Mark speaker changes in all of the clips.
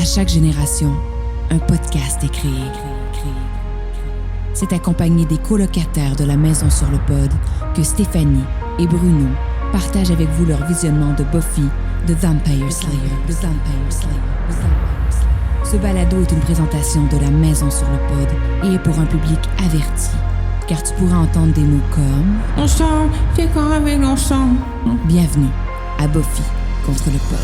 Speaker 1: À chaque génération, un podcast est créé. C'est accompagné des colocataires de la Maison sur le Pod que Stéphanie et Bruno partagent avec vous leur visionnement de Buffy the Vampire Slayer. Ce balado est une présentation de la Maison sur le Pod et est pour un public averti. Car tu pourras entendre des mots comme «
Speaker 2: On sort, t'es quand avec l'ensemble. »
Speaker 1: Bienvenue à Buffy contre le Pod.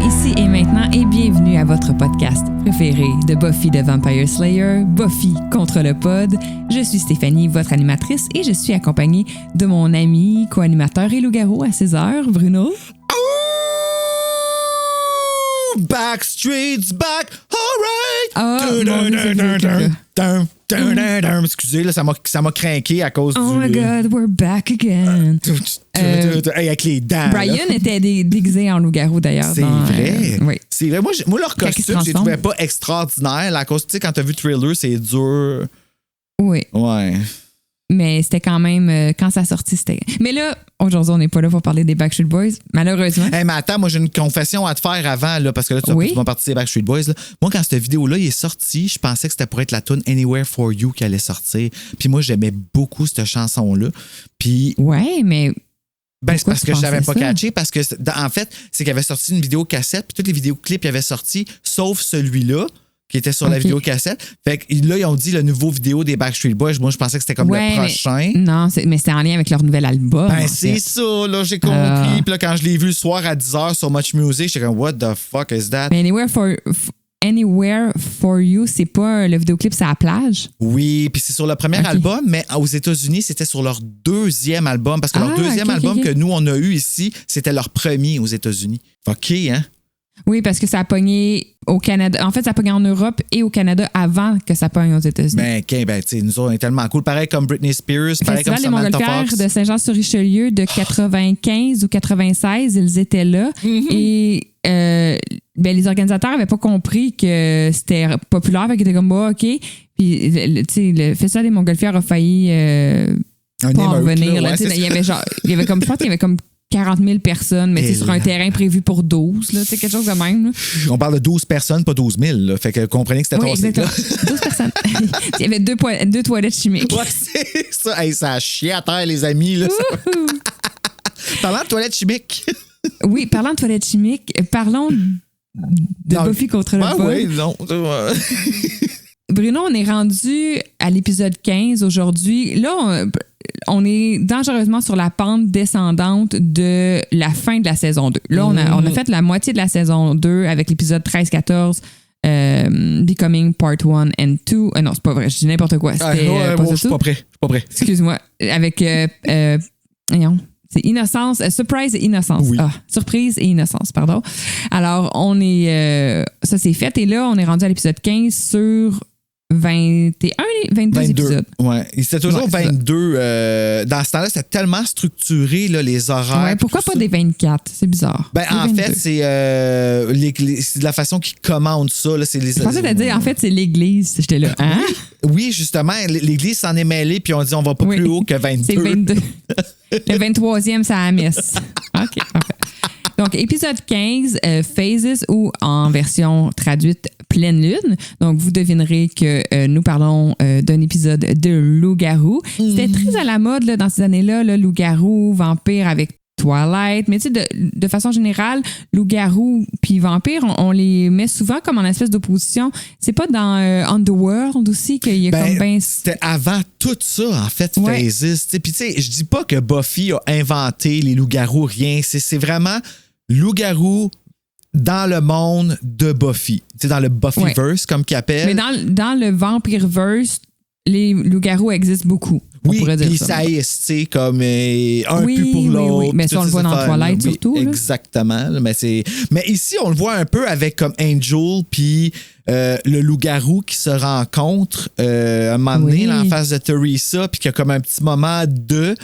Speaker 1: Ici et maintenant et bienvenue à votre podcast préféré de Buffy the Vampire Slayer, Buffy contre le Pod. Je suis Stéphanie, votre animatrice, et je suis accompagnée de mon ami, co-animateur et loup-garou à 16h, Bruno.
Speaker 3: Oh! Backstreet's back, alright! Excusez, là, ça m'a craqué à cause
Speaker 1: Oh
Speaker 3: du...
Speaker 1: my God, we're back again!
Speaker 3: Avec les dents.
Speaker 1: Brian était déguisé en loup-garou, d'ailleurs.
Speaker 3: C'est vrai.
Speaker 1: Oui.
Speaker 3: C'est vrai. Moi, leur costume, je les trouvais pas extraordinaires. À cause, tu sais, quand t'as vu Thriller, c'est dur.
Speaker 1: Oui.
Speaker 3: Ouais.
Speaker 1: Mais c'était quand même... quand ça sortit, c'était... Mais là, aujourd'hui, on n'est pas là pour parler des Backstreet Boys, malheureusement.
Speaker 3: Hey, mais attends, moi, j'ai une confession à te faire avant, là, parce que là, tu m'as parti des Backstreet Boys. Là. Moi, quand cette vidéo-là est sortie, je pensais que c'était pour être la tune Anywhere for You qui allait sortir. Puis moi, j'aimais beaucoup cette chanson-là. Puis...
Speaker 1: Ouais, mais...
Speaker 3: Ben, c'est parce que je l'avais pas
Speaker 1: ça?
Speaker 3: catché, parce que, en fait, c'est qu'il avait sorti une vidéo cassette, puis tous les vidéoclips y avaient sorti, sauf celui-là, qui était sur la vidéo cassette. Fait que là, ils ont dit le nouveau vidéo des Backstreet Boys. Moi, je pensais que c'était comme le prochain.
Speaker 1: Non, mais c'était en lien avec leur nouvel album.
Speaker 3: Ben, c'est ça, là, j'ai compris. Puis là, quand je l'ai vu le soir à 10h sur Much Music, j'étais comme, what the fuck is that?
Speaker 1: Mais Anywhere for You, c'est pas le vidéoclip, c'est à la plage?
Speaker 3: Oui, puis c'est sur le premier album, mais aux États-Unis, c'était sur leur deuxième album. Parce que leur deuxième album que nous, on a eu ici, c'était leur premier aux États-Unis. OK, hein?
Speaker 1: Oui, parce que ça a pogné au Canada. En fait, ça a pogné en Europe et au Canada avant que ça pogne aux États-Unis.
Speaker 3: Ben, OK, ben, tu sais, nous, on est tellement cool. Pareil comme Britney Spears, pareil comme Samantha Fox.
Speaker 1: Festival des Montgolfières de Saint-Jean-sur-Richelieu de 95 ou 96, ils étaient là. Mm-hmm. Et les organisateurs n'avaient pas compris que c'était populaire. Fait qu'ils étaient comme, OK. Puis, tu sais, le Festival des Montgolfières a failli pas en revenir. Là, il y avait comme, je pense qu'il y avait comme 40 000 personnes, mais sur un terrain prévu pour 12, là, quelque chose de même. Là.
Speaker 3: On parle de 12 personnes, pas 12 000. Là. Fait que comprenez que c'était
Speaker 1: ton exactement. 12 personnes. Il y avait deux toilettes chimiques.
Speaker 3: Ouais, c'est ça. Hey, ça a chié à terre, les amis. Là, Parlant de toilettes chimiques.
Speaker 1: Oui, parlant de toilettes chimiques, parlons de Buffy contre le Pod.
Speaker 3: Oui, non.
Speaker 1: Bruno, on est rendu à l'épisode 15 aujourd'hui. Là, on est dangereusement sur la pente descendante de la fin de la saison 2. Là, on a fait la moitié de la saison 2 avec l'épisode 13-14, Becoming Part 1 and 2. Non, c'est pas vrai, je dis n'importe quoi.
Speaker 3: Je suis pas prêt.
Speaker 1: Excuse-moi. Avec... c'est Innocence, Surprise et Innocence.
Speaker 3: Oui.
Speaker 1: Surprise et Innocence, pardon. Alors, on est... ça, c'est fait. Et là, on est rendu à l'épisode 15 sur 22 épisodes.
Speaker 3: Ouais. C'était toujours 22. Dans ce temps-là, c'était tellement structuré, là, les horaires.
Speaker 1: Ouais, pourquoi pas des 24? C'est bizarre.
Speaker 3: Ben, en 22. Fait, c'est de la façon qu'ils commandent ça. Là,
Speaker 1: je pensais te dire, en fait, c'est l'Église. J'étais là, hein?
Speaker 3: Oui, justement, l'Église s'en est mêlée, puis on dit on va pas plus haut que 22.
Speaker 1: C'est 22. Le 23e, c'est à la messe. OK, parfait. Donc, épisode 15, Phases, ou en version traduite, Pleine Lune. Donc, vous devinerez que nous parlons d'un épisode de loup-garou. C'était très à la mode là, dans ces années-là, loup-garou, vampire avec Twilight. Mais tu sais, de façon générale, loup-garou puis vampire, on les met souvent comme en espèce d'opposition. C'est pas dans Underworld aussi qu'il y a comme
Speaker 3: c'était avant tout ça, en fait, Phases. Puis tu sais, je dis pas que Buffy a inventé les loups-garous, rien. C'est vraiment loup-garou dans le monde de Buffy. Tu sais, dans le Buffyverse, comme qu'ils appellent.
Speaker 1: Mais dans le Vampireverse, les loups-garous existent beaucoup.
Speaker 3: Oui, puis ça est, tu sais, comme un peu pour l'autre.
Speaker 1: Oui. Mais ça, on le voit dans Twilight surtout.
Speaker 3: Exactement. Là. Mais ici, on le voit un peu avec comme Angel, puis le loup-garou qui se rencontre un moment donné là, en face de Teresa, puis qu'il y a comme un petit moment de...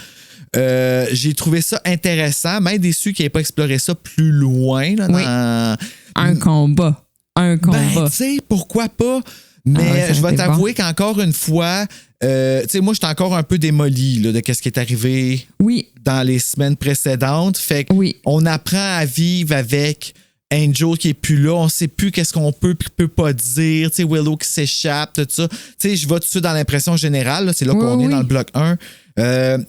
Speaker 3: J'ai trouvé ça intéressant, même déçu qu'il n'ait pas exploré ça plus loin. Là, dans...
Speaker 1: Un combat.
Speaker 3: Ben, tu sais, pourquoi pas? Mais je vais t'avouer qu'encore une fois, tu sais, moi, j'étais encore un peu démoli là, de ce qui est arrivé dans les semaines précédentes. Fait qu'on apprend à vivre avec Angel qui est plus là. On sait plus qu'est-ce qu'on peut et peut pas dire. Tu sais, Willow qui s'échappe, tout ça. Tu sais, je vais tout de suite dans l'impression générale. Là, c'est là qu'on est dans le bloc 1. Tu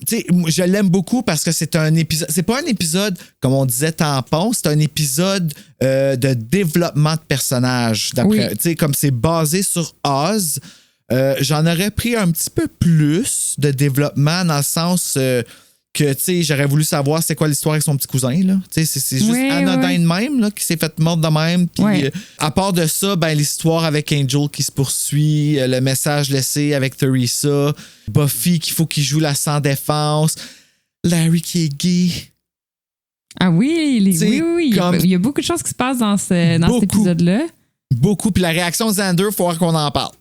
Speaker 3: sais, je l'aime beaucoup parce que c'est un épisode. C'est pas un épisode, comme on disait, tampon. C'est un épisode de développement de personnages. Tu sais, comme c'est basé sur Oz, j'en aurais pris un petit peu plus de développement dans le sens que, tu sais, j'aurais voulu savoir c'est quoi l'histoire avec son petit cousin, là. Tu sais, c'est juste anodin de même, là, qui s'est fait mordre de même. Puis, à part de ça, ben, l'histoire avec Angel qui se poursuit, le message laissé avec Theresa, Buffy qu'il faut qu'il joue la sans-défense, Larry qui est gay.
Speaker 1: Ah oui, oui. Il y a beaucoup de choses qui se passent dans cet épisode-là. Beaucoup. Puis
Speaker 3: la réaction de Xander, il faut voir qu'on en parle.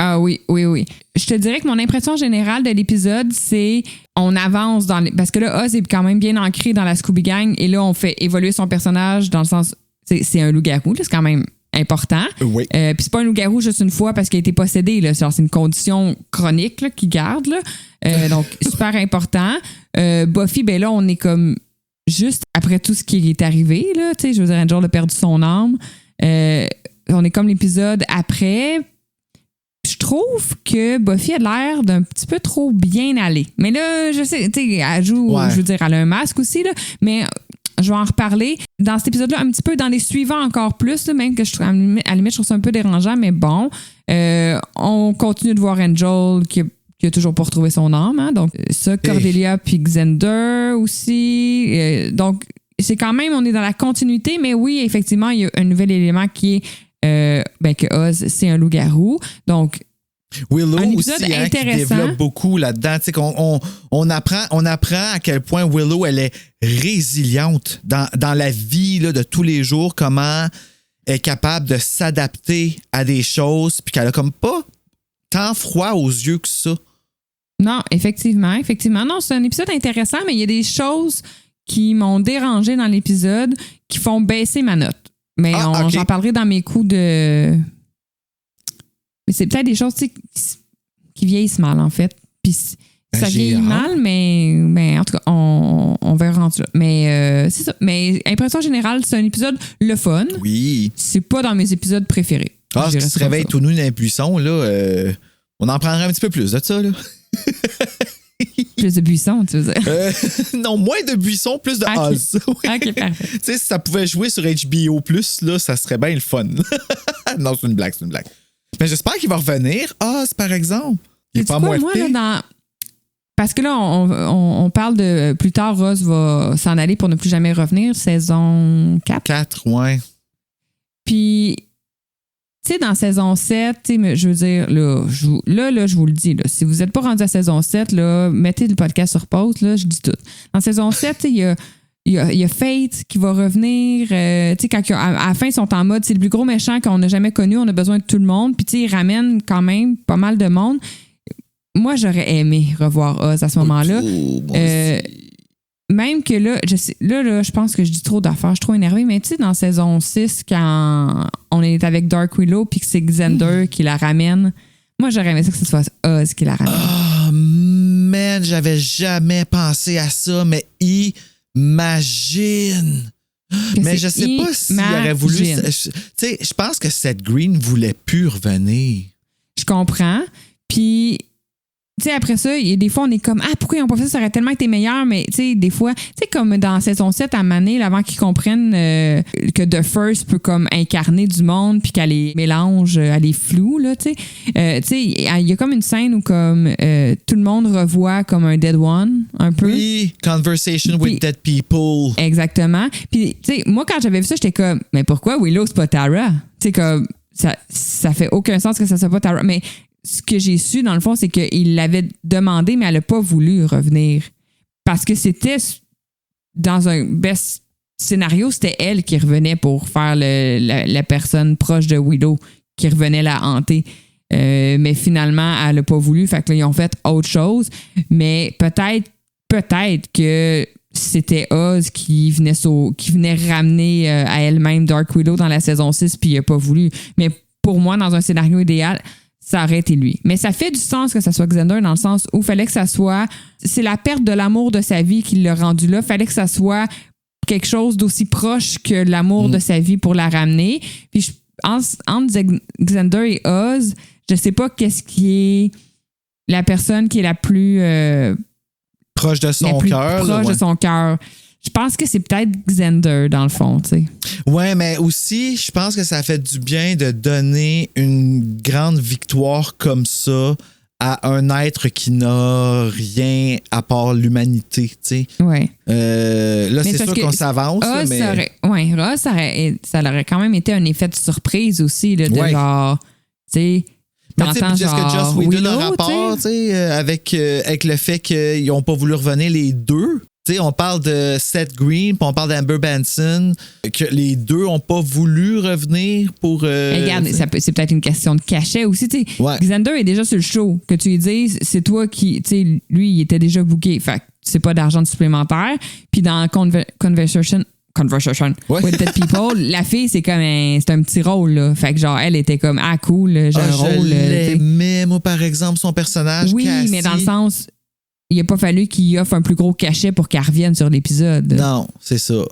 Speaker 1: Ah oui. Je te dirais que mon impression générale de l'épisode, c'est on avance parce que là, Oz est quand même bien ancré dans la Scooby Gang et là, on fait évoluer son personnage dans le sens... C'est un loup-garou, là, c'est quand même important.
Speaker 3: Oui.
Speaker 1: Puis c'est pas un loup-garou juste une fois parce qu'il a été possédé. Là. C'est une condition chronique là, qu'il garde. Là. Donc, super important. Buffy, ben là, on est comme juste après tout ce qui est arrivé. Là, je veux dire, Angel a perdu son âme. On est comme l'épisode après... Je trouve que Buffy a l'air d'un petit peu trop bien aller. Mais là, je sais, tu sais, elle joue, je veux dire, elle a un masque aussi, là, mais je vais en reparler. Dans cet épisode-là, un petit peu, dans les suivants encore plus, là, même que à la limite, je trouve ça un peu dérangeant, mais bon. On continue de voir Angel qui a toujours pas retrouvé son âme. Hein, donc, ça, Cordelia puis Xander aussi. Donc, c'est quand même, on est dans la continuité, mais oui, effectivement, il y a un nouvel élément qui est que Oz, c'est un loup-garou. Donc,
Speaker 3: Willow
Speaker 1: un épisode
Speaker 3: aussi,
Speaker 1: intéressant.
Speaker 3: Qui développe beaucoup là-dedans. Tu sais, on apprend à quel point Willow, elle est résiliente dans la vie là, de tous les jours, comment elle est capable de s'adapter à des choses, puis qu'elle a comme pas tant froid aux yeux que ça.
Speaker 1: Non, effectivement. Non, c'est un épisode intéressant, mais il y a des choses qui m'ont dérangé dans l'épisode qui font baisser ma note. Mais j'en parlerai dans mes coups de... Mais c'est peut-être des choses qui vieillissent mal, en fait. Puis ça vieillit mal, mais en tout cas, on verra en tout cas. Mais c'est ça. Mais impression générale, c'est un épisode le fun.
Speaker 3: Oui.
Speaker 1: C'est pas dans mes épisodes préférés.
Speaker 3: Ce qui se réveille tout nu dans les buissons, là, on en prendrait un petit peu plus de ça, là.
Speaker 1: Plus de buissons, tu veux dire?
Speaker 3: Non, moins de buissons, plus de Oz. Oui.
Speaker 1: OK, parfait.
Speaker 3: Tu sais, si ça pouvait jouer sur HBO+, là, ça serait bien le fun. Non, c'est une blague. Mais j'espère qu'il va revenir. Oz, par exemple. Il est pas moins
Speaker 1: moi, là, parce que là, on parle de... Plus tard, Oz va s'en aller pour ne plus jamais revenir, saison 4.
Speaker 3: 4, ouais.
Speaker 1: Puis... Tu sais, dans saison 7, je veux dire, je vous le dis, là, si vous n'êtes pas rendu à saison 7, là, mettez le podcast sur pause, là, je dis tout. Dans saison 7, il y a Fate qui va revenir. Tu sais, quand à la fin, ils sont en mode, c'est le plus gros méchant qu'on n'a jamais connu, on a besoin de tout le monde. Puis, tu sais, ils ramènent quand même pas mal de monde. Moi, j'aurais aimé revoir Oz à ce moment-là. Même que là, je pense que je dis trop d'affaires, je suis trop énervée, mais tu sais, dans saison 6, quand on est avec Dark Willow puis que c'est Xander qui la ramène, moi, j'aurais aimé ça que ce soit Oz qui la ramène.
Speaker 3: Oh, man, j'avais jamais pensé à ça, mais imagine! Mais je sais pas s'il aurait voulu... Tu sais, je pense que Seth Green voulait plus revenir.
Speaker 1: Je comprends, puis... Tu sais, après ça, des fois, on est comme « Ah, pourquoi ils n'ont pas fait ça? Ça aurait tellement été meilleur. » Mais tu sais, des fois, tu sais, comme dans saison 7, à Mané, avant qu'ils comprennent que The First peut comme incarner du monde puis qu'elle les mélange, elle les floue, là, tu sais. Tu sais, il y a comme une scène où comme tout le monde revoit comme un Dead One, un peu.
Speaker 3: Oui, Conversation with Dead People.
Speaker 1: Exactement. Puis, tu sais, moi, quand j'avais vu ça, j'étais comme « Mais pourquoi Willow, c'est pas Tara? » Tu sais, comme ça fait aucun sens que ça soit pas Tara. Mais ce que j'ai su, dans le fond, c'est qu'il l'avait demandé, mais elle n'a pas voulu revenir. Parce que c'était dans un best scénario, c'était elle qui revenait pour faire la personne proche de Willow qui revenait la hanter. Mais finalement, elle n'a pas voulu. Fait que là, ils ont fait autre chose. Mais peut-être peut-être que c'était Oz qui venait ramener à elle-même Dark Widow dans la saison 6 puis il n'a pas voulu. Mais pour moi, dans un scénario idéal, ça aurait été lui. Mais ça fait du sens que ça soit Xander dans le sens où il fallait que ça soit... C'est la perte de l'amour de sa vie qui l'a rendu là. Il fallait que ça soit quelque chose d'aussi proche que l'amour de sa vie pour la ramener. Puis entre Xander et Oz, je sais pas qu'est-ce qui est la personne qui est la plus...
Speaker 3: proche de son cœur.
Speaker 1: Proche de son cœur. Je pense que c'est peut-être Xander, dans le fond, tu sais.
Speaker 3: Ouais, mais aussi, je pense que ça fait du bien de donner une grande victoire comme ça à un être qui n'a rien à part l'humanité, tu sais.
Speaker 1: Ouais.
Speaker 3: Là, c'est sûr qu'on s'avance, mais...
Speaker 1: Ross, ça aurait quand même été un effet de surprise aussi, là, de genre, tu sais...
Speaker 3: T'entends genre que Joss Whedon a rapport, tu sais, avec le fait qu'ils n'ont pas voulu revenir les deux. Tu sais, on parle de Seth Green, puis on parle d'Amber Benson, que les deux n'ont pas voulu revenir pour...
Speaker 1: regarde, c'est peut-être une question de cachet aussi. Tu sais,
Speaker 3: ouais.
Speaker 1: Xander est déjà sur le show. Que tu lui dises, c'est toi qui... Tu sais, lui, il était déjà booké. Fait que c'est pas d'argent supplémentaire. Puis dans Conversation with Dead People, la fille, c'est comme c'est un petit rôle, là. Fait que genre, elle était comme, cool, j'ai un rôle.
Speaker 3: Je l'aimais, moi, par exemple, son personnage,
Speaker 1: oui,
Speaker 3: Cassie.
Speaker 1: mais dans le sens... Il n'a pas fallu qu'il offre un plus gros cachet pour qu'elle revienne sur l'épisode.
Speaker 3: Non, c'est ça.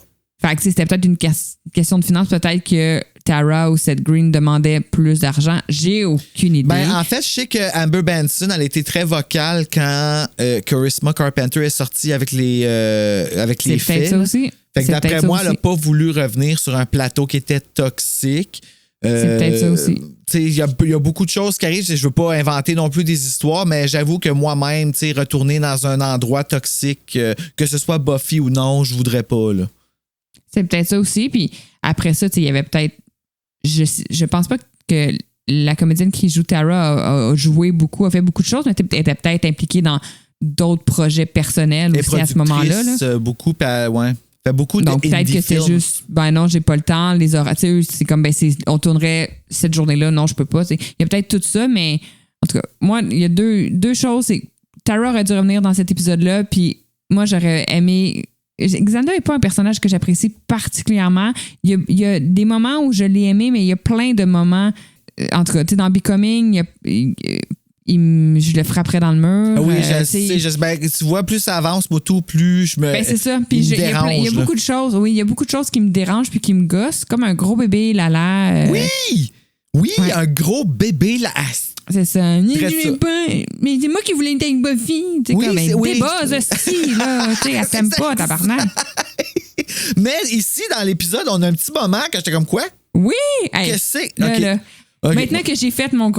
Speaker 1: Fait que c'était peut-être une question de finance. Peut-être que Tara ou Seth Green demandaient plus d'argent. J'ai aucune idée.
Speaker 3: Ben, en fait, je sais que Amber Benson, elle a été très vocale quand Charisma Carpenter est sortie avec les films.
Speaker 1: C'est peut-être ça aussi.
Speaker 3: Fait que d'après moi, elle n'a pas voulu revenir sur un plateau qui était toxique.
Speaker 1: C'est peut-être ça aussi.
Speaker 3: Il y a beaucoup de choses qui arrivent. Je ne veux pas inventer non plus des histoires, mais j'avoue que moi-même, retourner dans un endroit toxique, que ce soit Buffy ou non, je voudrais pas. Là.
Speaker 1: C'est peut-être ça aussi. Puis après ça, il y avait peut-être... Je pense pas que la comédienne qui joue Tara a joué beaucoup, a fait beaucoup de choses, mais elle était peut-être impliquée dans d'autres projets personnels aussi à ce moment-là. Là.
Speaker 3: Beaucoup, ouais. Fait beaucoup
Speaker 1: donc peut-être que c'est juste non, j'ai pas le temps, les horaires, c'est comme on tournerait cette journée-là, non, je peux pas. Il y a peut-être tout ça, mais en tout cas, moi, il y a deux choses. C'est Tara aurait dû revenir dans cet épisode-là, puis moi, j'aurais aimé. Xander n'est pas un personnage que j'apprécie particulièrement. Il y a des moments où je l'ai aimé, mais il y a plein de moments. En tout cas, tu sais, dans Becoming, je le frapperais dans le mur.
Speaker 3: Oui, tu vois, plus ça avance, Moto, plus je me.
Speaker 1: C'est ça. Puis il y a beaucoup de choses. Oui, il y a beaucoup de choses qui me dérangent puis qui me gossent, comme un gros bébé Lala.
Speaker 3: Oui, ouais. Un gros bébé là.
Speaker 1: C'est ça. Mais c'est moi qui voulais être avec Buffy. Tu sais, des buzz aussi, là. Tu sais, elle t'aime pas, tabarnak.
Speaker 3: Mais ici, dans l'épisode, on a un petit moment que j'étais comme quoi?
Speaker 1: Oui!
Speaker 3: Qu'est-ce que c'est?
Speaker 1: Là. Okay. Maintenant que j'ai fait ma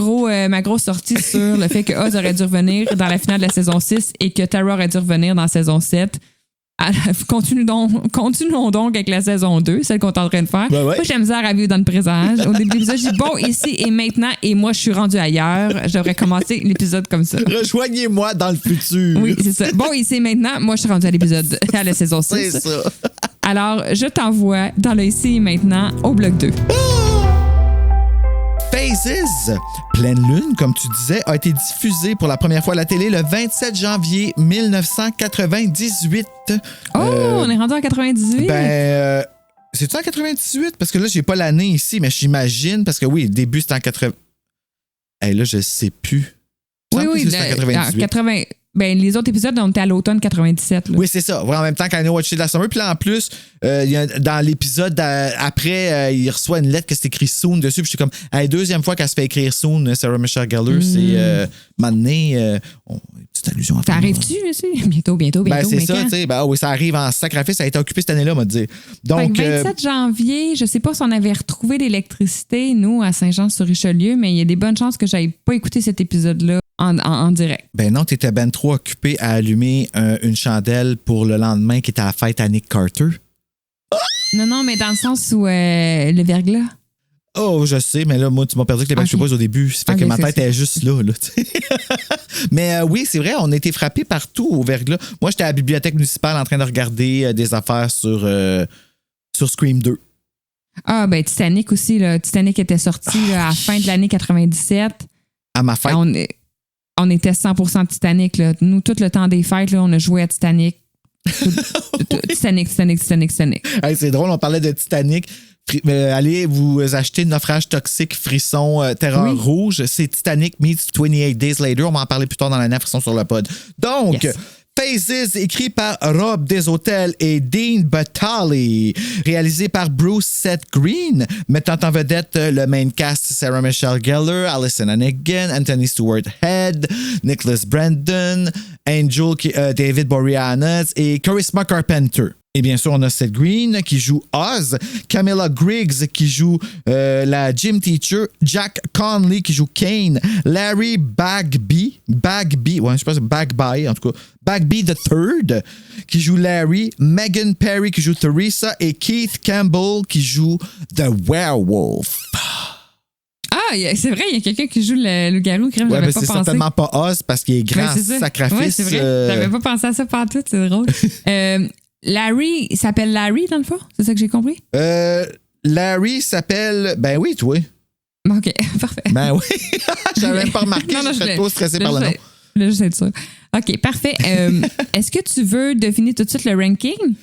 Speaker 1: grosse sortie sur le fait que Oz aurait dû revenir dans la finale de la saison 6 et que Tara aurait dû revenir dans la saison 7, continuons donc avec la saison 2, celle qu'on est en train de faire.
Speaker 3: Ouais.
Speaker 1: Moi, j'aime ça à vivre dans le présent. Au début de l'épisode, je dis bon, ici et maintenant, et moi, je suis rendue ailleurs. J'aurais commencé l'épisode comme ça.
Speaker 3: Rejoignez-moi dans le futur.
Speaker 1: Oui, c'est ça. Bon, ici et maintenant, moi, je suis rendue à la saison 6.
Speaker 3: C'est ça.
Speaker 1: Alors, je t'envoie dans le ici et maintenant au bloc 2.
Speaker 3: Phases, Pleine Lune, comme tu disais, a été diffusé pour la première fois à la télé le 27 janvier 1998.
Speaker 1: On est rendu en 98?
Speaker 3: C'est-tu en 98? Parce que là, j'ai pas l'année ici, mais j'imagine, parce que oui, le début, c'était en 80... Là, je sais plus.
Speaker 1: Oui,
Speaker 3: c'était en 98.
Speaker 1: Les autres épisodes, on était à l'automne 97. Là.
Speaker 3: Oui, c'est ça. En même temps qu'Annie Watch de la Summer. Puis là, en plus, dans l'épisode après, il reçoit une lettre que c'est écrit Soon dessus. Puis je suis comme, deuxième fois qu'elle se fait écrire Soon, Sarah Michelle Gellar, c'est maintenant, petite allusion à
Speaker 1: ça arrive-tu, aussi? Bientôt.
Speaker 3: C'est ça, tu sais. Oui, ça arrive en sacrifice. Ça a été occupé cette année-là, on m'a dit. Donc,
Speaker 1: 27 janvier, je sais pas si on avait retrouvé l'électricité, nous, à Saint-Jean-sur-Richelieu, mais il y a des bonnes chances que j'aille pas écouter cet épisode-là en direct.
Speaker 3: Ben non, t'étais ben trop occupé à allumer une chandelle pour le lendemain qui était à la fête à Nick Carter.
Speaker 1: Non, mais dans le sens où le verglas.
Speaker 3: Oh, je sais, mais là, moi, tu m'as perdu avec les Backstreet Boys au début. Ça fait que ma tête est juste là. Mais oui, c'est vrai, on a été frappés partout au verglas. Moi, j'étais à la bibliothèque municipale en train de regarder des affaires sur Scream 2.
Speaker 1: Ah, ben Titanic aussi. Là. Titanic était sorti à la fin de l'année 97.
Speaker 3: À ma fête.
Speaker 1: on était 100% Titanic. Là. Nous, tout le temps des fêtes, là, on a joué à Titanic. Titanic.
Speaker 3: Hey, c'est drôle, on parlait de Titanic. Allez vous acheter Naufrage toxique, Frisson, Terreur rouge. C'est Titanic meets 28 Days Later. On va en parler plus tard dans l'année Frisson sur le pod. Donc, Phases, écrit par Rob Deshôtels et Dean Batali, réalisé par Bruce Seth Green, mettant en vedette le main cast Sarah Michelle Gellar, Alison Hannigan, Anthony Stewart Head, Nicholas Brandon, Angel David Boreanaz et Charisma Carpenter. Et bien sûr, on a Seth Green qui joue Oz, Camilla Griggs qui joue la gym teacher, Jack Conley qui joue Kane, Larry Bagby, ouais, je pense Bagby, en tout cas, Bagby the Third qui joue Larry, Megan Perry qui joue Theresa et Keith Campbell qui joue The Werewolf.
Speaker 1: Ah, c'est vrai, il y a quelqu'un qui joue le loup-garou. J'avais pas pensé.
Speaker 3: C'est certainement pas Oz parce qu'il est grand sacrifice.
Speaker 1: Oui, c'est vrai. J'avais pas pensé à ça partout, c'est drôle. Larry, il s'appelle Larry dans le fond? C'est ça que j'ai compris?
Speaker 3: Larry s'appelle... Ben oui, toi.
Speaker 1: OK, parfait.
Speaker 3: Ben oui. J'avais même pas remarqué. Je suis trop stressé par le nom.
Speaker 1: Je voulais juste être sûr. OK, parfait. Est-ce que tu veux deviner tout de suite le ranking?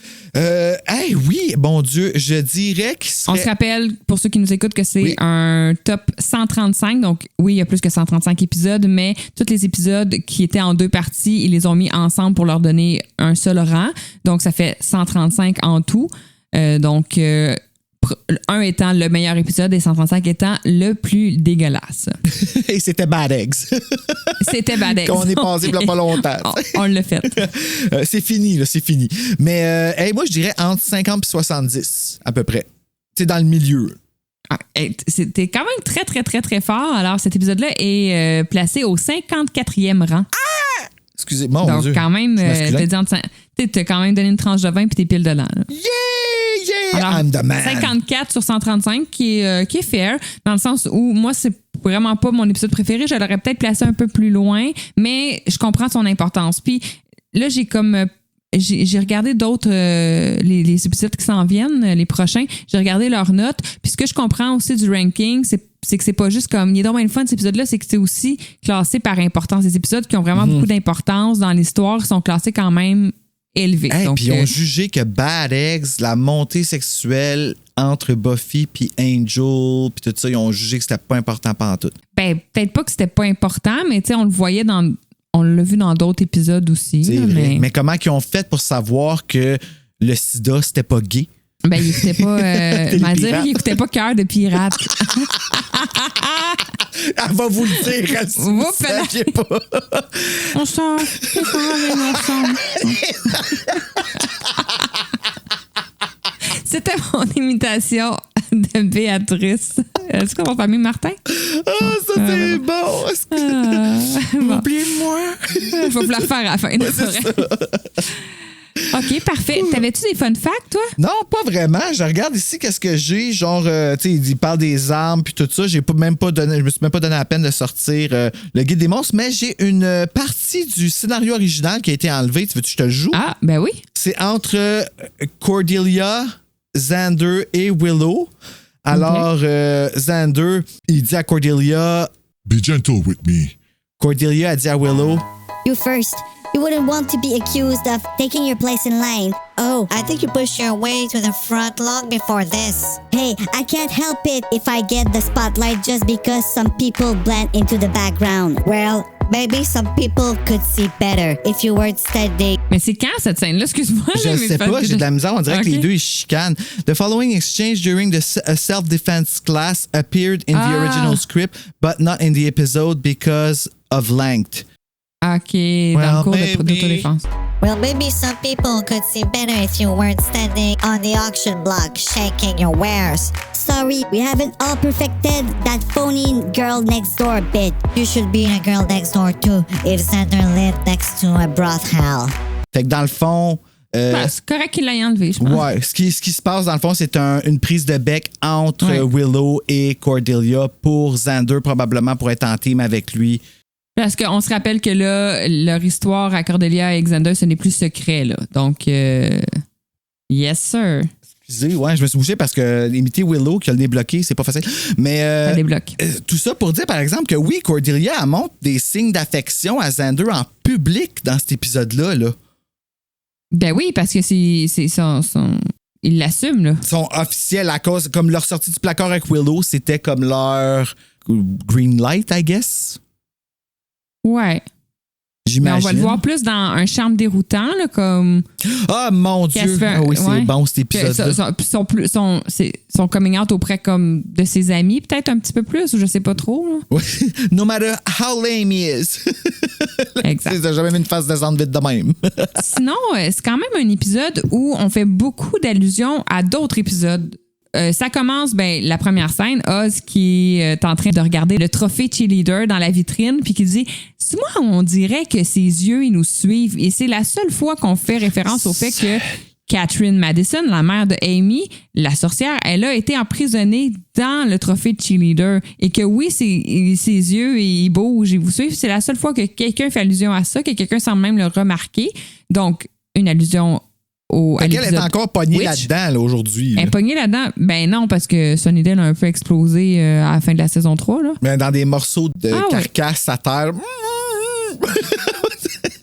Speaker 3: Oui, bon Dieu, je dirais qu'il serait...
Speaker 1: On se rappelle, pour ceux qui nous écoutent, que c'est un top 135. Donc, oui, il y a plus que 135 épisodes, mais tous les épisodes qui étaient en 2 parties, ils les ont mis ensemble pour leur donner un seul rang. Donc, ça fait 135 en tout. Donc, 1 étant le meilleur épisode et 135 étant le plus dégueulasse.
Speaker 3: Et c'était Bad Eggs.
Speaker 1: C'était Bad Eggs.
Speaker 3: Qu'on est passé il n'y a pas longtemps.
Speaker 1: On l'a fait.
Speaker 3: C'est fini, là, c'est fini. Mais moi, je dirais entre 50 et 70, à peu près. C'est dans le milieu.
Speaker 1: C'était quand même très, très, très, très fort. Alors, cet épisode-là est placé au 54e rang.
Speaker 3: Ah! Excusez, mon
Speaker 1: Donc,
Speaker 3: Dieu.
Speaker 1: quand même, t'as quand même donné une tranche de 20 puis t'es pile dedans. Là.
Speaker 3: Yeah!
Speaker 1: Alors,
Speaker 3: I'm the man.
Speaker 1: 54 sur 135 qui est fair, dans le sens où moi, c'est vraiment pas mon épisode préféré. Je l'aurais peut-être placé un peu plus loin, mais je comprends son importance. Puis là, j'ai regardé d'autres, les épisodes qui s'en viennent, les prochains. J'ai regardé leurs notes. Puis ce que je comprends aussi du ranking, c'est que c'est pas juste comme, il est donc bien le fun cet épisode-là, c'est que c'est aussi classé par importance. Les épisodes qui ont vraiment beaucoup d'importance dans l'histoire sont classés quand même élevés.
Speaker 3: Puis ils ont jugé que Bad Eggs, la montée sexuelle entre Buffy puis Angel, puis tout ça, ils ont jugé que c'était pas important pantoute.
Speaker 1: Ben, peut-être pas que c'était pas important, mais tu sais, on le voyait on l'a vu dans d'autres épisodes aussi.
Speaker 3: C'est
Speaker 1: là,
Speaker 3: vrai. Mais comment ils ont fait pour savoir que le sida, c'était pas gay?
Speaker 1: Ben, il écoutait pas... il écoutait pas Cœur de pirate.
Speaker 3: Elle va vous le dire, elle ne sait pas.
Speaker 2: On sort ensemble.
Speaker 1: C'était mon imitation de Béatrice. Est-ce qu'on va famille Martin?
Speaker 3: Ah, ça c'est bon. Oubliez-moi.
Speaker 1: Il faut la refaire à la fin. OK, parfait. T'avais-tu des fun facts, toi?
Speaker 3: Non, pas vraiment. Je regarde ici qu'est-ce que j'ai. Genre, tu sais, il parle des armes puis tout ça. Je me suis même pas donné la peine de sortir le guide des monstres, mais j'ai une partie du scénario original qui a été enlevée. Tu veux que je te le joue?
Speaker 1: Ah, ben oui.
Speaker 3: C'est entre Cordelia, Xander et Willow. Alors, Xander, il dit à Cordelia...
Speaker 4: Be gentle with me.
Speaker 3: Cordelia a dit à Willow...
Speaker 5: You first. You wouldn't want to be accused of taking your place in line. Oh, I think you pushed your way to the front long before this. Hey, I can't help it if I get the spotlight just because some people blend into the background. Well, maybe some people could see better if you weren't steady.
Speaker 1: Mais c'est quand cette scène-là? Excuse-moi.
Speaker 3: Je sais pas, j'ai de la misère. On dirait que les deux, ils chicanent. The following exchange during the self-defense class appeared in the original script, but not in the episode because of length.
Speaker 1: OK, dans le cours d'autodéfense.
Speaker 5: Well, maybe some people could see better if you weren't standing on the auction block shaking your wares. Sorry, we haven't all perfected that phony girl next door bit. You should be a girl next door too if Xander lived next to a brothel.
Speaker 3: Fait que dans le fond...
Speaker 1: c'est correct qu'il l'ait enlevé, je pense.
Speaker 3: Ouais, ce qui se passe dans le fond, c'est une prise de bec entre Willow et Cordelia pour Xander, probablement pour être en team avec lui.
Speaker 1: Parce qu'on se rappelle que là, leur histoire à Cordelia et Xander, ce n'est plus secret, là. Donc, yes, sir.
Speaker 3: Excusez, ouais, je me suis bougé parce que imiter Willow qui a le nez bloqué, c'est pas facile. Mais
Speaker 1: Ça débloque.
Speaker 3: tout ça pour dire, par exemple, que oui, Cordelia elle montre des signes d'affection à Xander en public dans cet épisode-là. Là.
Speaker 1: Ben oui, parce que c'est il l'assume, là.
Speaker 3: Ils sont officiels à cause, comme leur sortie du placard avec Willow, c'était comme leur green light, I guess.
Speaker 1: Ouais. Mais
Speaker 3: J'imagine.
Speaker 1: on va le voir plus dans un charme déroutant, là, comme.
Speaker 3: Ah, mon Dieu!
Speaker 1: Qu'elle se fait-
Speaker 3: Ah oui, c'est
Speaker 1: ouais.
Speaker 3: bon, cet épisode-là.
Speaker 1: Son coming out auprès comme de ses amis, peut-être un petit peu plus, ou je sais pas trop. Là.
Speaker 3: Oui. No matter how lame he is.
Speaker 1: Exact.
Speaker 3: T'as jamais mis une face descendre vite de même.
Speaker 1: Sinon, c'est quand même un épisode où on fait beaucoup d'allusions à d'autres épisodes. Ça commence, la première scène, Oz qui est en train de regarder le trophée cheerleader dans la vitrine, puis qui dit « C'est moi, on dirait que ses yeux, ils nous suivent. » Et c'est la seule fois qu'on fait référence au fait que Catherine Madison, la mère de Amy, la sorcière, elle a été emprisonnée dans le trophée de cheerleader. Et que oui, ses yeux, ils bougent, ils vous suivent. C'est la seule fois que quelqu'un fait allusion à ça, que quelqu'un semble même le remarquer. Donc, une allusion à
Speaker 3: Elle est encore pognée
Speaker 1: Witch.
Speaker 3: là-dedans là, aujourd'hui.
Speaker 1: Elle
Speaker 3: Là.
Speaker 1: est pognée là-dedans? Ben non, parce que Sunnydale a un peu explosé à la fin de la saison 3. Là.
Speaker 3: Mais dans des morceaux de
Speaker 1: Ah ouais.
Speaker 3: carcasse à terre.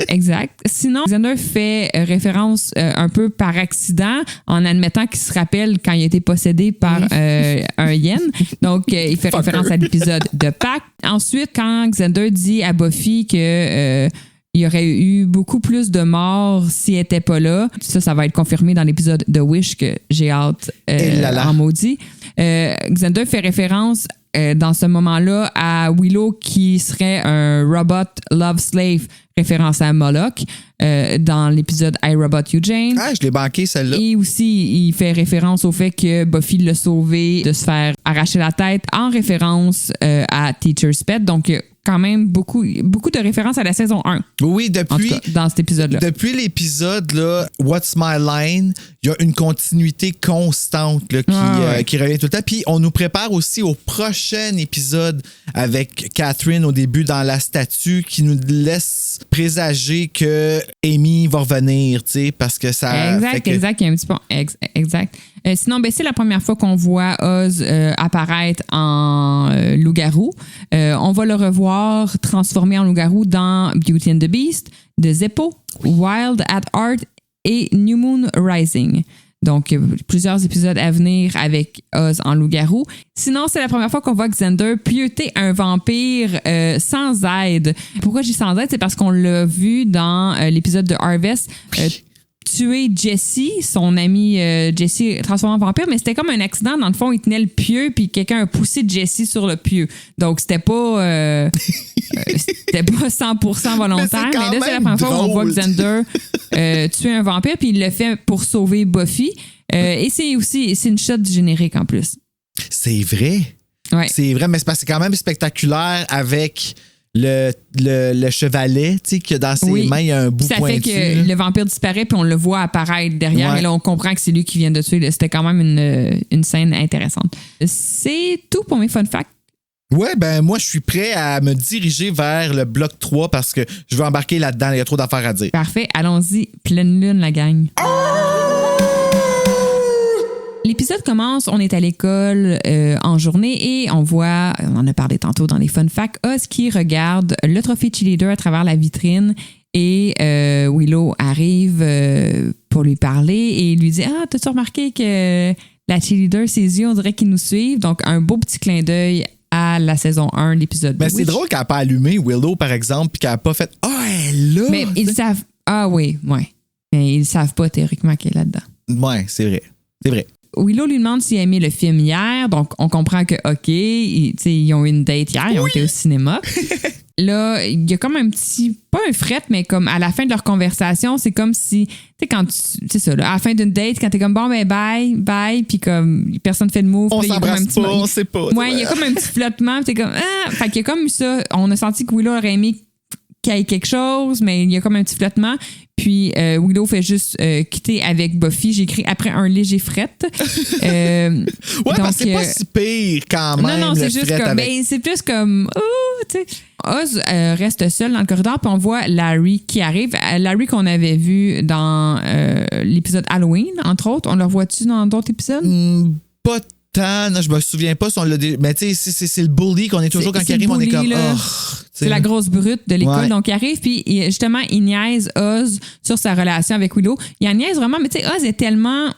Speaker 1: Exact. Sinon, Xander fait référence un peu par accident en admettant qu'il se rappelle quand il a été possédé par un hyène. Donc, il fait référence à l'épisode de Pâques. Ensuite, quand Xander dit à Buffy que il y aurait eu beaucoup plus de morts s'il n'était pas là. Ça va être confirmé dans l'épisode de Wish que j'ai hâte en maudit. Xander fait référence dans ce moment-là à Willow qui serait un robot love slave, référence à Moloch dans l'épisode I, Robot Eugene.
Speaker 3: Ah, je l'ai banqué celle-là.
Speaker 1: Et aussi, il fait référence au fait que Buffy l'a sauvé de se faire arracher la tête en référence à Teacher's Pet. Donc, quand même beaucoup de références à la saison 1.
Speaker 3: Oui,
Speaker 1: En tout cas, dans cet épisode-là.
Speaker 3: Depuis l'épisode là, What's My Line, il y a une continuité constante là, qui revient tout le temps. Puis on nous prépare aussi au prochain épisode avec Catherine au début dans la statue qui nous laisse présager que Amy va revenir, tu sais, parce que ça.
Speaker 1: Exact. Il y a un petit peu. Exact. Sinon, c'est la première fois qu'on voit Oz apparaître en loup-garou. On va le revoir transformé en loup-garou dans Beauty and the Beast, The Zeppo, Wild at Heart et New Moon Rising. Donc, plusieurs épisodes à venir avec Oz en loup-garou. Sinon, c'est la première fois qu'on voit Xander pieuter un vampire sans aide. Pourquoi j'ai sans aide? C'est parce qu'on l'a vu dans l'épisode de Harvest tuer Jessie, son ami Jessie transformé en vampire, mais c'était comme un accident. Dans le fond, il tenait le pieu, puis quelqu'un a poussé Jessie sur le pieu. Donc, c'était pas 100% volontaire, mais là, c'est la première fois qu'on voit Xander tuer un vampire, puis il le fait pour sauver Buffy. Et c'est une shot du générique en plus.
Speaker 3: C'est vrai.
Speaker 1: Ouais.
Speaker 3: C'est vrai, mais c'est parce que c'est quand même spectaculaire avec le chevalet, tu sais, que dans ses mains, il y a un bout
Speaker 1: ça
Speaker 3: pointu.
Speaker 1: Ça fait que le vampire disparaît, puis on le voit apparaître derrière, et là, on comprend que c'est lui qui vient de tuer. C'était quand même une scène intéressante. C'est tout pour mes fun facts.
Speaker 3: Ouais, moi, je suis prêt à me diriger vers le bloc 3 parce que je veux embarquer là-dedans. Il y a trop d'affaires à dire.
Speaker 1: Parfait. Allons-y. Pleine lune, la gang. L'épisode commence, on est à l'école en journée et on voit, on en a parlé tantôt dans les fun facts, Oz qui regarde le trophée cheerleader à travers la vitrine et Willow arrive pour lui parler et il lui dit « Ah, t'as-tu remarqué que la cheerleader, ses yeux, on dirait qu'ils nous suivent? » Donc, un beau petit clin d'œil à la saison 1, l'épisode 2.
Speaker 3: Mais c'est drôle qu'elle n'a pas allumé Willow, par exemple, puis qu'elle n'a pas fait « Ah, elle est là! »
Speaker 1: Mais ils savent... Ah oui, ouais. Mais ils savent pas théoriquement qu'elle est là-dedans.
Speaker 3: Ouais, c'est vrai. C'est vrai.
Speaker 1: Willow lui demande s'il a aimé le film hier, donc on comprend que, OK, ils ont eu une date hier, ils ont été au cinéma. Là, il y a comme un petit, pas un fret, mais comme à la fin de leur conversation, c'est comme si, tu sais, quand c'est ça, là, à la fin d'une date, quand t'es comme, bon, ben bye, puis comme personne fait de move.
Speaker 3: On
Speaker 1: là,
Speaker 3: s'embrasse pas, on sait pas.
Speaker 1: Ouais, il y a comme un petit flottement, puis t'es comme, ah! Fait qu'il y a comme ça, on a senti que Willow aurait aimé qu'il y ait quelque chose, mais il y a comme un petit flottement. Puis Willow fait juste quitter avec Buffy. J'ai écrit après un léger fret.
Speaker 3: Ouais,
Speaker 1: donc,
Speaker 3: parce que c'est pas si pire quand même.
Speaker 1: Non, c'est juste comme.
Speaker 3: avec...
Speaker 1: Ben, c'est plus comme. Oh, tu sais. Oz reste seul dans le corridor, puis on voit Larry qui arrive. Larry qu'on avait vu dans l'épisode Halloween, entre autres. On le revoit-tu dans d'autres épisodes?
Speaker 3: Pas tant. Non, je me souviens pas si on l'a dit. Mais tu sais, c'est le bully qu'on est toujours quand il arrive. On est comme.
Speaker 1: C'est la grosse brute de l'école. Ouais. Donc, il arrive, puis justement, il niaise Oz sur sa relation avec Willow. Il en niaise vraiment, mais tu sais, Oz est tellement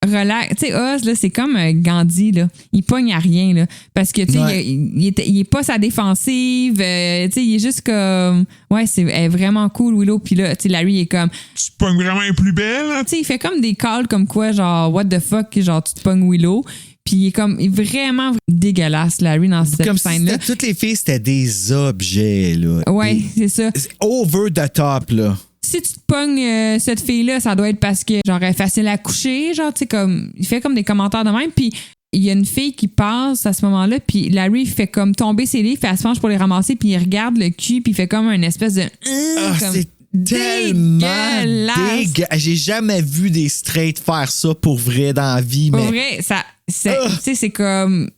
Speaker 1: relax. Tu sais, Oz, là, c'est comme Gandhi, là. Il pogne à rien, là. Parce que, tu sais, il est pas sa défensive. Tu sais, il est juste comme. Ouais, elle est vraiment cool, Willow. Puis là, tu sais, Larry est comme.
Speaker 2: Tu te pognes vraiment les plus belle.
Speaker 1: Tu sais, il fait comme des calls comme quoi, genre, what the fuck, genre, tu te pognes Willow. Puis il est comme vraiment dégueulasse, Larry, dans cette scène-là.
Speaker 3: Si toutes les filles, c'était des objets, là.
Speaker 1: Ouais, c'est ça.
Speaker 3: Over the top, là.
Speaker 1: Si tu te pognes cette fille-là, ça doit être parce que, genre, elle est facile à coucher, genre, tu sais, comme. Il fait comme des commentaires de même. Puis il y a une fille qui passe à ce moment-là, puis Larry fait comme tomber ses livres, elle se penche pour les ramasser, puis il regarde le cul, puis il fait comme une espèce de.
Speaker 3: C'est tellement dégueulasse. J'ai jamais vu des straight faire ça pour vrai dans la vie.
Speaker 1: Pour vrai, ça. Tu sais, c'est comme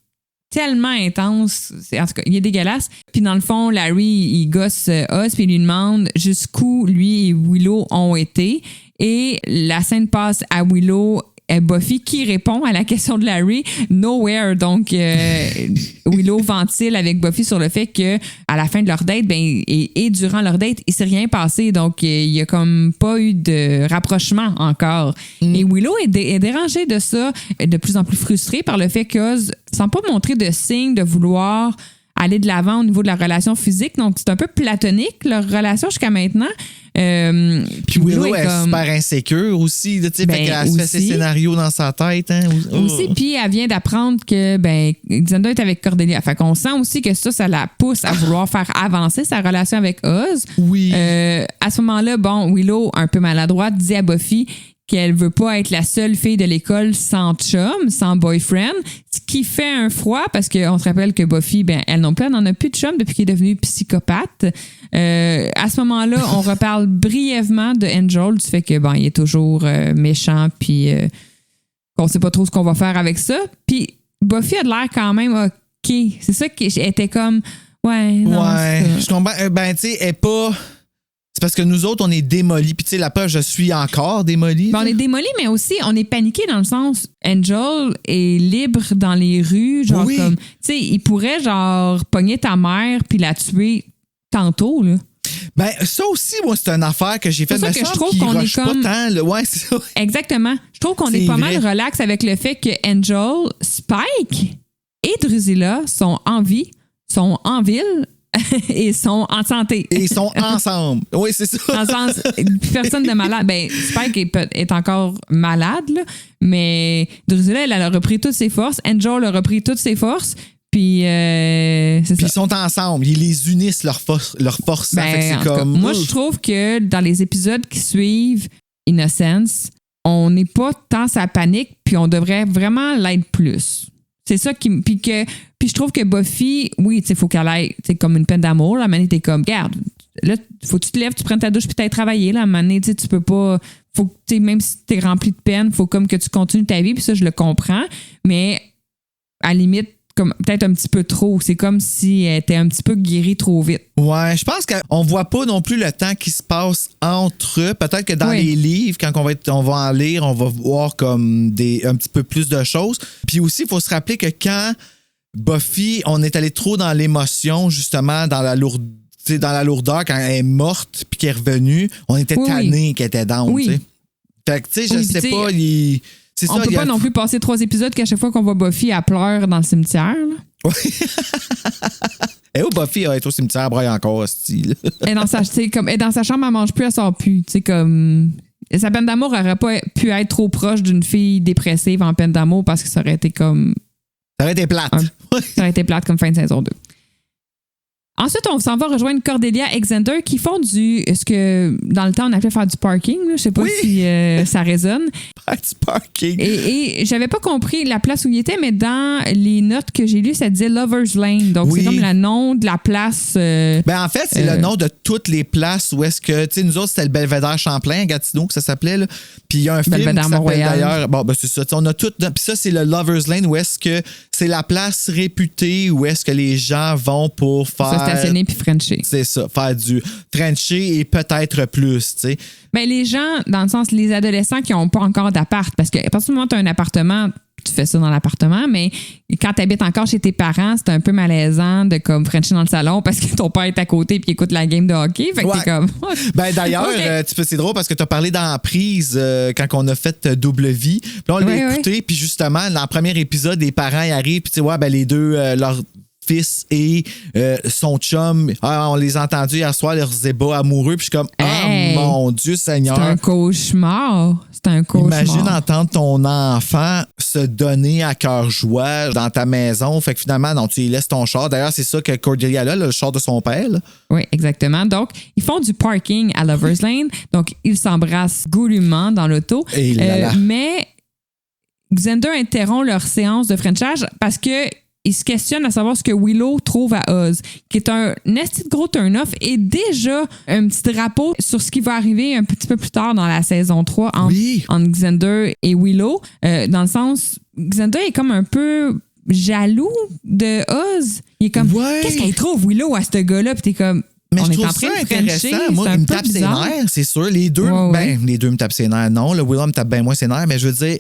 Speaker 1: tellement intense. En tout cas, il est dégueulasse. Puis dans le fond, Larry, il gosse Oz puis il lui demande jusqu'où lui et Willow ont été. Et la scène passe à Willow et Buffy qui répond à la question de Larry, nowhere. Donc, Willow ventile avec Buffy sur le fait que à la fin de leur date, ben, et durant leur date, il s'est rien passé. Donc, il y a comme pas eu de rapprochement encore. Et Willow est dérangée de ça, de plus en plus frustrée par le fait qu'Oz sans pas montrer de signe de vouloir aller de l'avant au niveau de la relation physique. Donc, c'est un peu platonique, leur relation jusqu'à maintenant.
Speaker 3: Puis Willow est comme... super insécure aussi. Ben, fait qu'elle se fait ses scénarios dans sa tête. Hein?
Speaker 1: Aussi, puis elle vient d'apprendre que Xander est avec Cordelia. Fait qu'on sent aussi que ça la pousse à vouloir faire avancer sa relation avec Oz.
Speaker 3: Oui.
Speaker 1: À ce moment-là, Willow, un peu maladroite, dit à Buffy qu'elle veut pas être la seule fille de l'école sans chum, sans boyfriend, ce qui fait un froid parce qu'on se rappelle que Buffy, elle non plus, elle n'en a plus de chum depuis qu'il est devenu psychopathe. À ce moment-là, on reparle brièvement de Angel, du fait que il est toujours méchant, puis qu'on sait pas trop ce qu'on va faire avec ça. Puis Buffy a de l'air quand même OK. C'est ça qui était comme
Speaker 3: je comprends. Tu sais, elle est pas. C'est parce que nous autres, on est démolis. Puis, tu sais, la peur, je suis encore démolie.
Speaker 1: On est démolis, mais aussi, on est paniqué dans le sens, Angel est libre dans les rues. Genre, comme, tu sais, il pourrait, genre, pogner ta mère puis la tuer tantôt, là.
Speaker 3: Ça aussi, moi, c'est une affaire que j'ai faite.
Speaker 1: C'est ça que je trouve qu'on est comme...
Speaker 3: pas tant, là. Ouais, c'est ça.
Speaker 1: Exactement. Je trouve qu'on est pas mal relax avec le fait que Angel, Spike et Drusilla sont en vie, sont en ville, et sont en santé.
Speaker 3: Et ils sont ensemble. Oui, c'est ça.
Speaker 1: Dans le sens, personne de malade. Spike est encore malade, là, mais Drusilla, elle a repris toutes ses forces. Angel a repris toutes ses forces. Puis, c'est ça.
Speaker 3: Puis ils sont ensemble. Ils les unissent leur force. C'est comme...
Speaker 1: Moi, je trouve que dans les épisodes qui suivent Innocence, on n'est pas tant sa panique, puis on devrait vraiment l'être plus. C'est ça qui... Puis je trouve que Buffy, oui, tu sais, faut qu'elle aille, tu sais, comme une peine d'amour. Là, à un moment donné, t'es comme, regarde, là, faut que tu te lèves, tu prennes ta douche puis t'ailles travailler. Là, à un moment donné, tu sais, tu peux pas... Faut que, tu sais, même si t'es rempli de peine, faut comme que tu continues ta vie. Puis ça, je le comprends. Mais à la limite, comme peut-être un petit peu trop. C'est comme si elle était un petit peu guérie trop vite.
Speaker 3: Ouais, je pense qu'on voit pas non plus le temps qui se passe entre eux. Peut-être que dans les livres, quand on va en lire, on va voir comme un petit peu plus de choses. Puis aussi, il faut se rappeler que quand Buffy, on est allé trop dans l'émotion, justement, dans la lourdeur, quand elle est morte puis qu'elle est revenue, on était tannés qu'elle était down.
Speaker 1: Oui.
Speaker 3: T'sais. Fait que, tu sais, je sais pas,
Speaker 1: on peut pas non plus passer 3 épisodes qu'à chaque fois qu'on voit Buffy, elle pleure dans le cimetière.
Speaker 3: Oui. Et où Buffy est au cimetière, braille encore, style.
Speaker 1: Elle est dans sa chambre, elle mange plus, elle sort plus. Tu sais, comme... Sa peine d'amour aurait pas pu être trop proche d'une fille dépressive en peine d'amour parce que ça aurait été comme...
Speaker 3: Ça aurait été plate.
Speaker 1: Ça aurait été plate comme fin de saison 2. Ensuite, on s'en va rejoindre Cordelia et Xander qui font ce que dans le temps on appelait faire du parking. Là. Je sais pas si ça résonne.
Speaker 3: Du parking.
Speaker 1: Et j'avais pas compris la place où il était, mais dans les notes que j'ai lues, ça disait Lover's Lane. Donc, c'est comme le nom de la place.
Speaker 3: En fait, c'est le nom de toutes les places où est-ce que, tu sais, nous autres, c'était le Belvédère Champlain, à Gatineau, que ça s'appelait. Là. Puis il y a un film qui s'appelle
Speaker 1: Mont-Royal.
Speaker 3: d'ailleurs. Bon, c'est ça. On a tout. Puis ça, c'est le Lover's Lane où est-ce que c'est la place réputée où est-ce que les gens vont pour faire.
Speaker 1: Se stationner puis frencher.
Speaker 3: C'est ça, faire du frencher et peut-être plus, tu sais.
Speaker 1: Ben, les gens, dans le sens, les adolescents qui n'ont pas encore d'appart, parce qu'à partir du moment où tu as un appartement, tu fais ça dans l'appartement, mais quand tu habites encore chez tes parents, c'est un peu malaisant de comme frencher dans le salon parce que ton père est à côté et écoute la game de hockey. Fait que t'es comme.
Speaker 3: D'ailleurs, c'est drôle parce que tu as parlé d'emprise quand on a fait Double Vie. Puis là, on l'a écouté, puis justement, dans le premier épisode, les parents y arrivent, puis tu sais, les deux, leur fils et son chum, on les a entendus hier soir, leurs ébats amoureux, puis je suis comme, mon Dieu Seigneur.
Speaker 1: C'est un cauchemar.
Speaker 3: Imagine entendre ton enfant se donner à cœur joie dans ta maison. Fait que finalement, non, tu lui laisses ton char. D'ailleurs, c'est ça que Cordelia a, le char de son père. Là.
Speaker 1: Oui, exactement. Donc, ils font du parking à Lover's Lane. Donc, ils s'embrassent goulûment dans l'auto. Mais Xander interrompt leur séance de frenchage parce que il se questionne à savoir ce que Willow trouve à Oz, qui est un esti de gros turn-off et déjà un petit drapeau sur ce qui va arriver un petit peu plus tard dans la saison 3 entre Xander et Willow. Dans le sens, Xander est comme un peu jaloux de Oz. Il est comme, qu'est-ce qu'elle trouve Willow à ce gars-là? Puis t'es comme,
Speaker 3: mais
Speaker 1: on
Speaker 3: je
Speaker 1: est
Speaker 3: trouve
Speaker 1: en train
Speaker 3: ça
Speaker 1: de frencher.
Speaker 3: intéressant. Moi, il me tape ses nerfs, c'est sûr. Les deux, les deux me tapent ses nerfs. Non, le Willow me tape bien moins ses nerfs, mais je veux dire,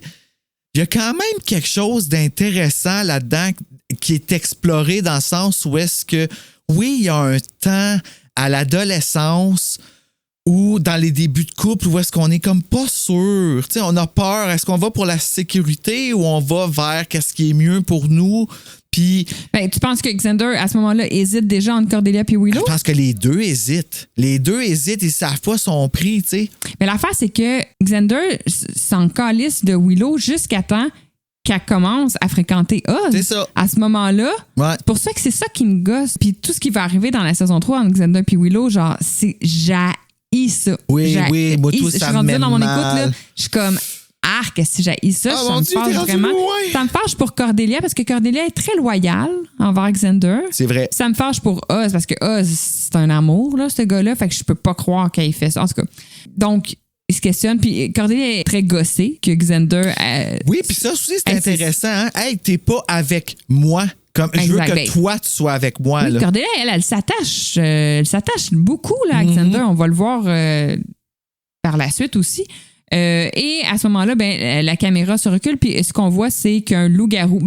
Speaker 3: il y a quand même quelque chose d'intéressant là-dedans qui est exploré dans le sens où est-ce que, oui, il y a un temps à l'adolescence ou dans les débuts de couple où est-ce qu'on est comme pas sûr. Tu sais, on a peur. Est-ce qu'on va pour la sécurité ou on va vers qu'est-ce qui est mieux pour nous? Puis,
Speaker 1: tu penses que Xander, à ce moment-là, hésite déjà entre Cordelia et Willow?
Speaker 3: Je pense que les deux hésitent. Ils savent pas son prix, tu sais.
Speaker 1: Mais l'affaire, c'est que Xander s'en calisse de Willow jusqu'à temps qu'elle commence à fréquenter Oz.
Speaker 3: C'est ça.
Speaker 1: À ce moment-là, c'est pour ça que c'est ça qui me gosse. Puis tout ce qui va arriver dans la saison 3 entre Xander et Willow, genre, c'est j'haïs ça.
Speaker 3: Oui, moi, tout ça me met
Speaker 1: dans mon
Speaker 3: mal.
Speaker 1: Écoute, là, je suis comme... que si j'haïs ça, ça me fâche vraiment. Ça me fâche pour Cordelia parce que Cordelia est très loyale envers Xander.
Speaker 3: C'est vrai.
Speaker 1: Ça me fâche pour Oz parce que Oz, c'est un amour, là, ce gars-là. Fait que je peux pas croire qu'il fait ça. En tout cas, donc, il se questionne. Puis Cordelia est très gossée que Xander...
Speaker 3: oui, puis ça aussi, c'est intéressant. Hein? Hey, t'es pas avec moi. Comme, je veux que toi, tu sois avec moi.
Speaker 1: Oui,
Speaker 3: là.
Speaker 1: Cordelia, elle s'attache. Elle s'attache beaucoup là, à Xander. On va le voir par la suite aussi. Et à ce moment-là, la caméra se recule, puis ce qu'on voit, c'est qu'un loup-garou,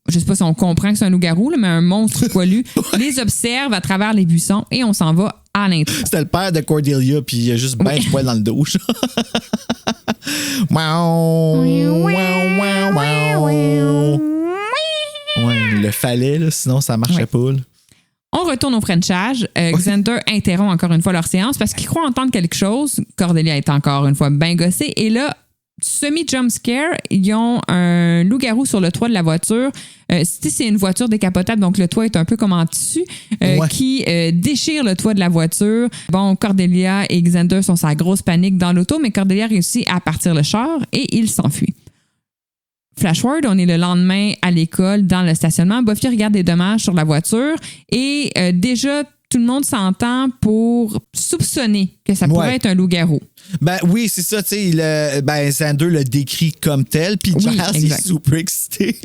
Speaker 1: je sais pas si on comprend que c'est un loup-garou, là, mais un monstre poilu les observe à travers les buissons et on s'en va à l'intro.
Speaker 3: C'était le père de Cordelia, puis il a juste ben de poil dans le dos. Il le fallait, là, sinon ça marchait pas. Là.
Speaker 1: On retourne au frenchage. Xander interrompt encore une fois leur séance parce qu'il croit entendre quelque chose. Cordelia est encore une fois bien gossée. Et là, semi-jump scare, ils ont un loup-garou sur le toit de la voiture. C'est une voiture décapotable, donc le toit est un peu comme en tissu, qui déchire le toit de la voiture. Bon, Cordelia et Xander sont sa grosse panique dans l'auto, mais Cordelia réussit à partir le char et il s'enfuit. Flashword, on est le lendemain à l'école, dans le stationnement. Buffy regarde des dommages sur la voiture et déjà, tout le monde s'entend pour soupçonner que ça pourrait être un loup-garou.
Speaker 3: Oui, c'est ça, tu sais, Xander le décrit comme tel, puis Giles est super excité.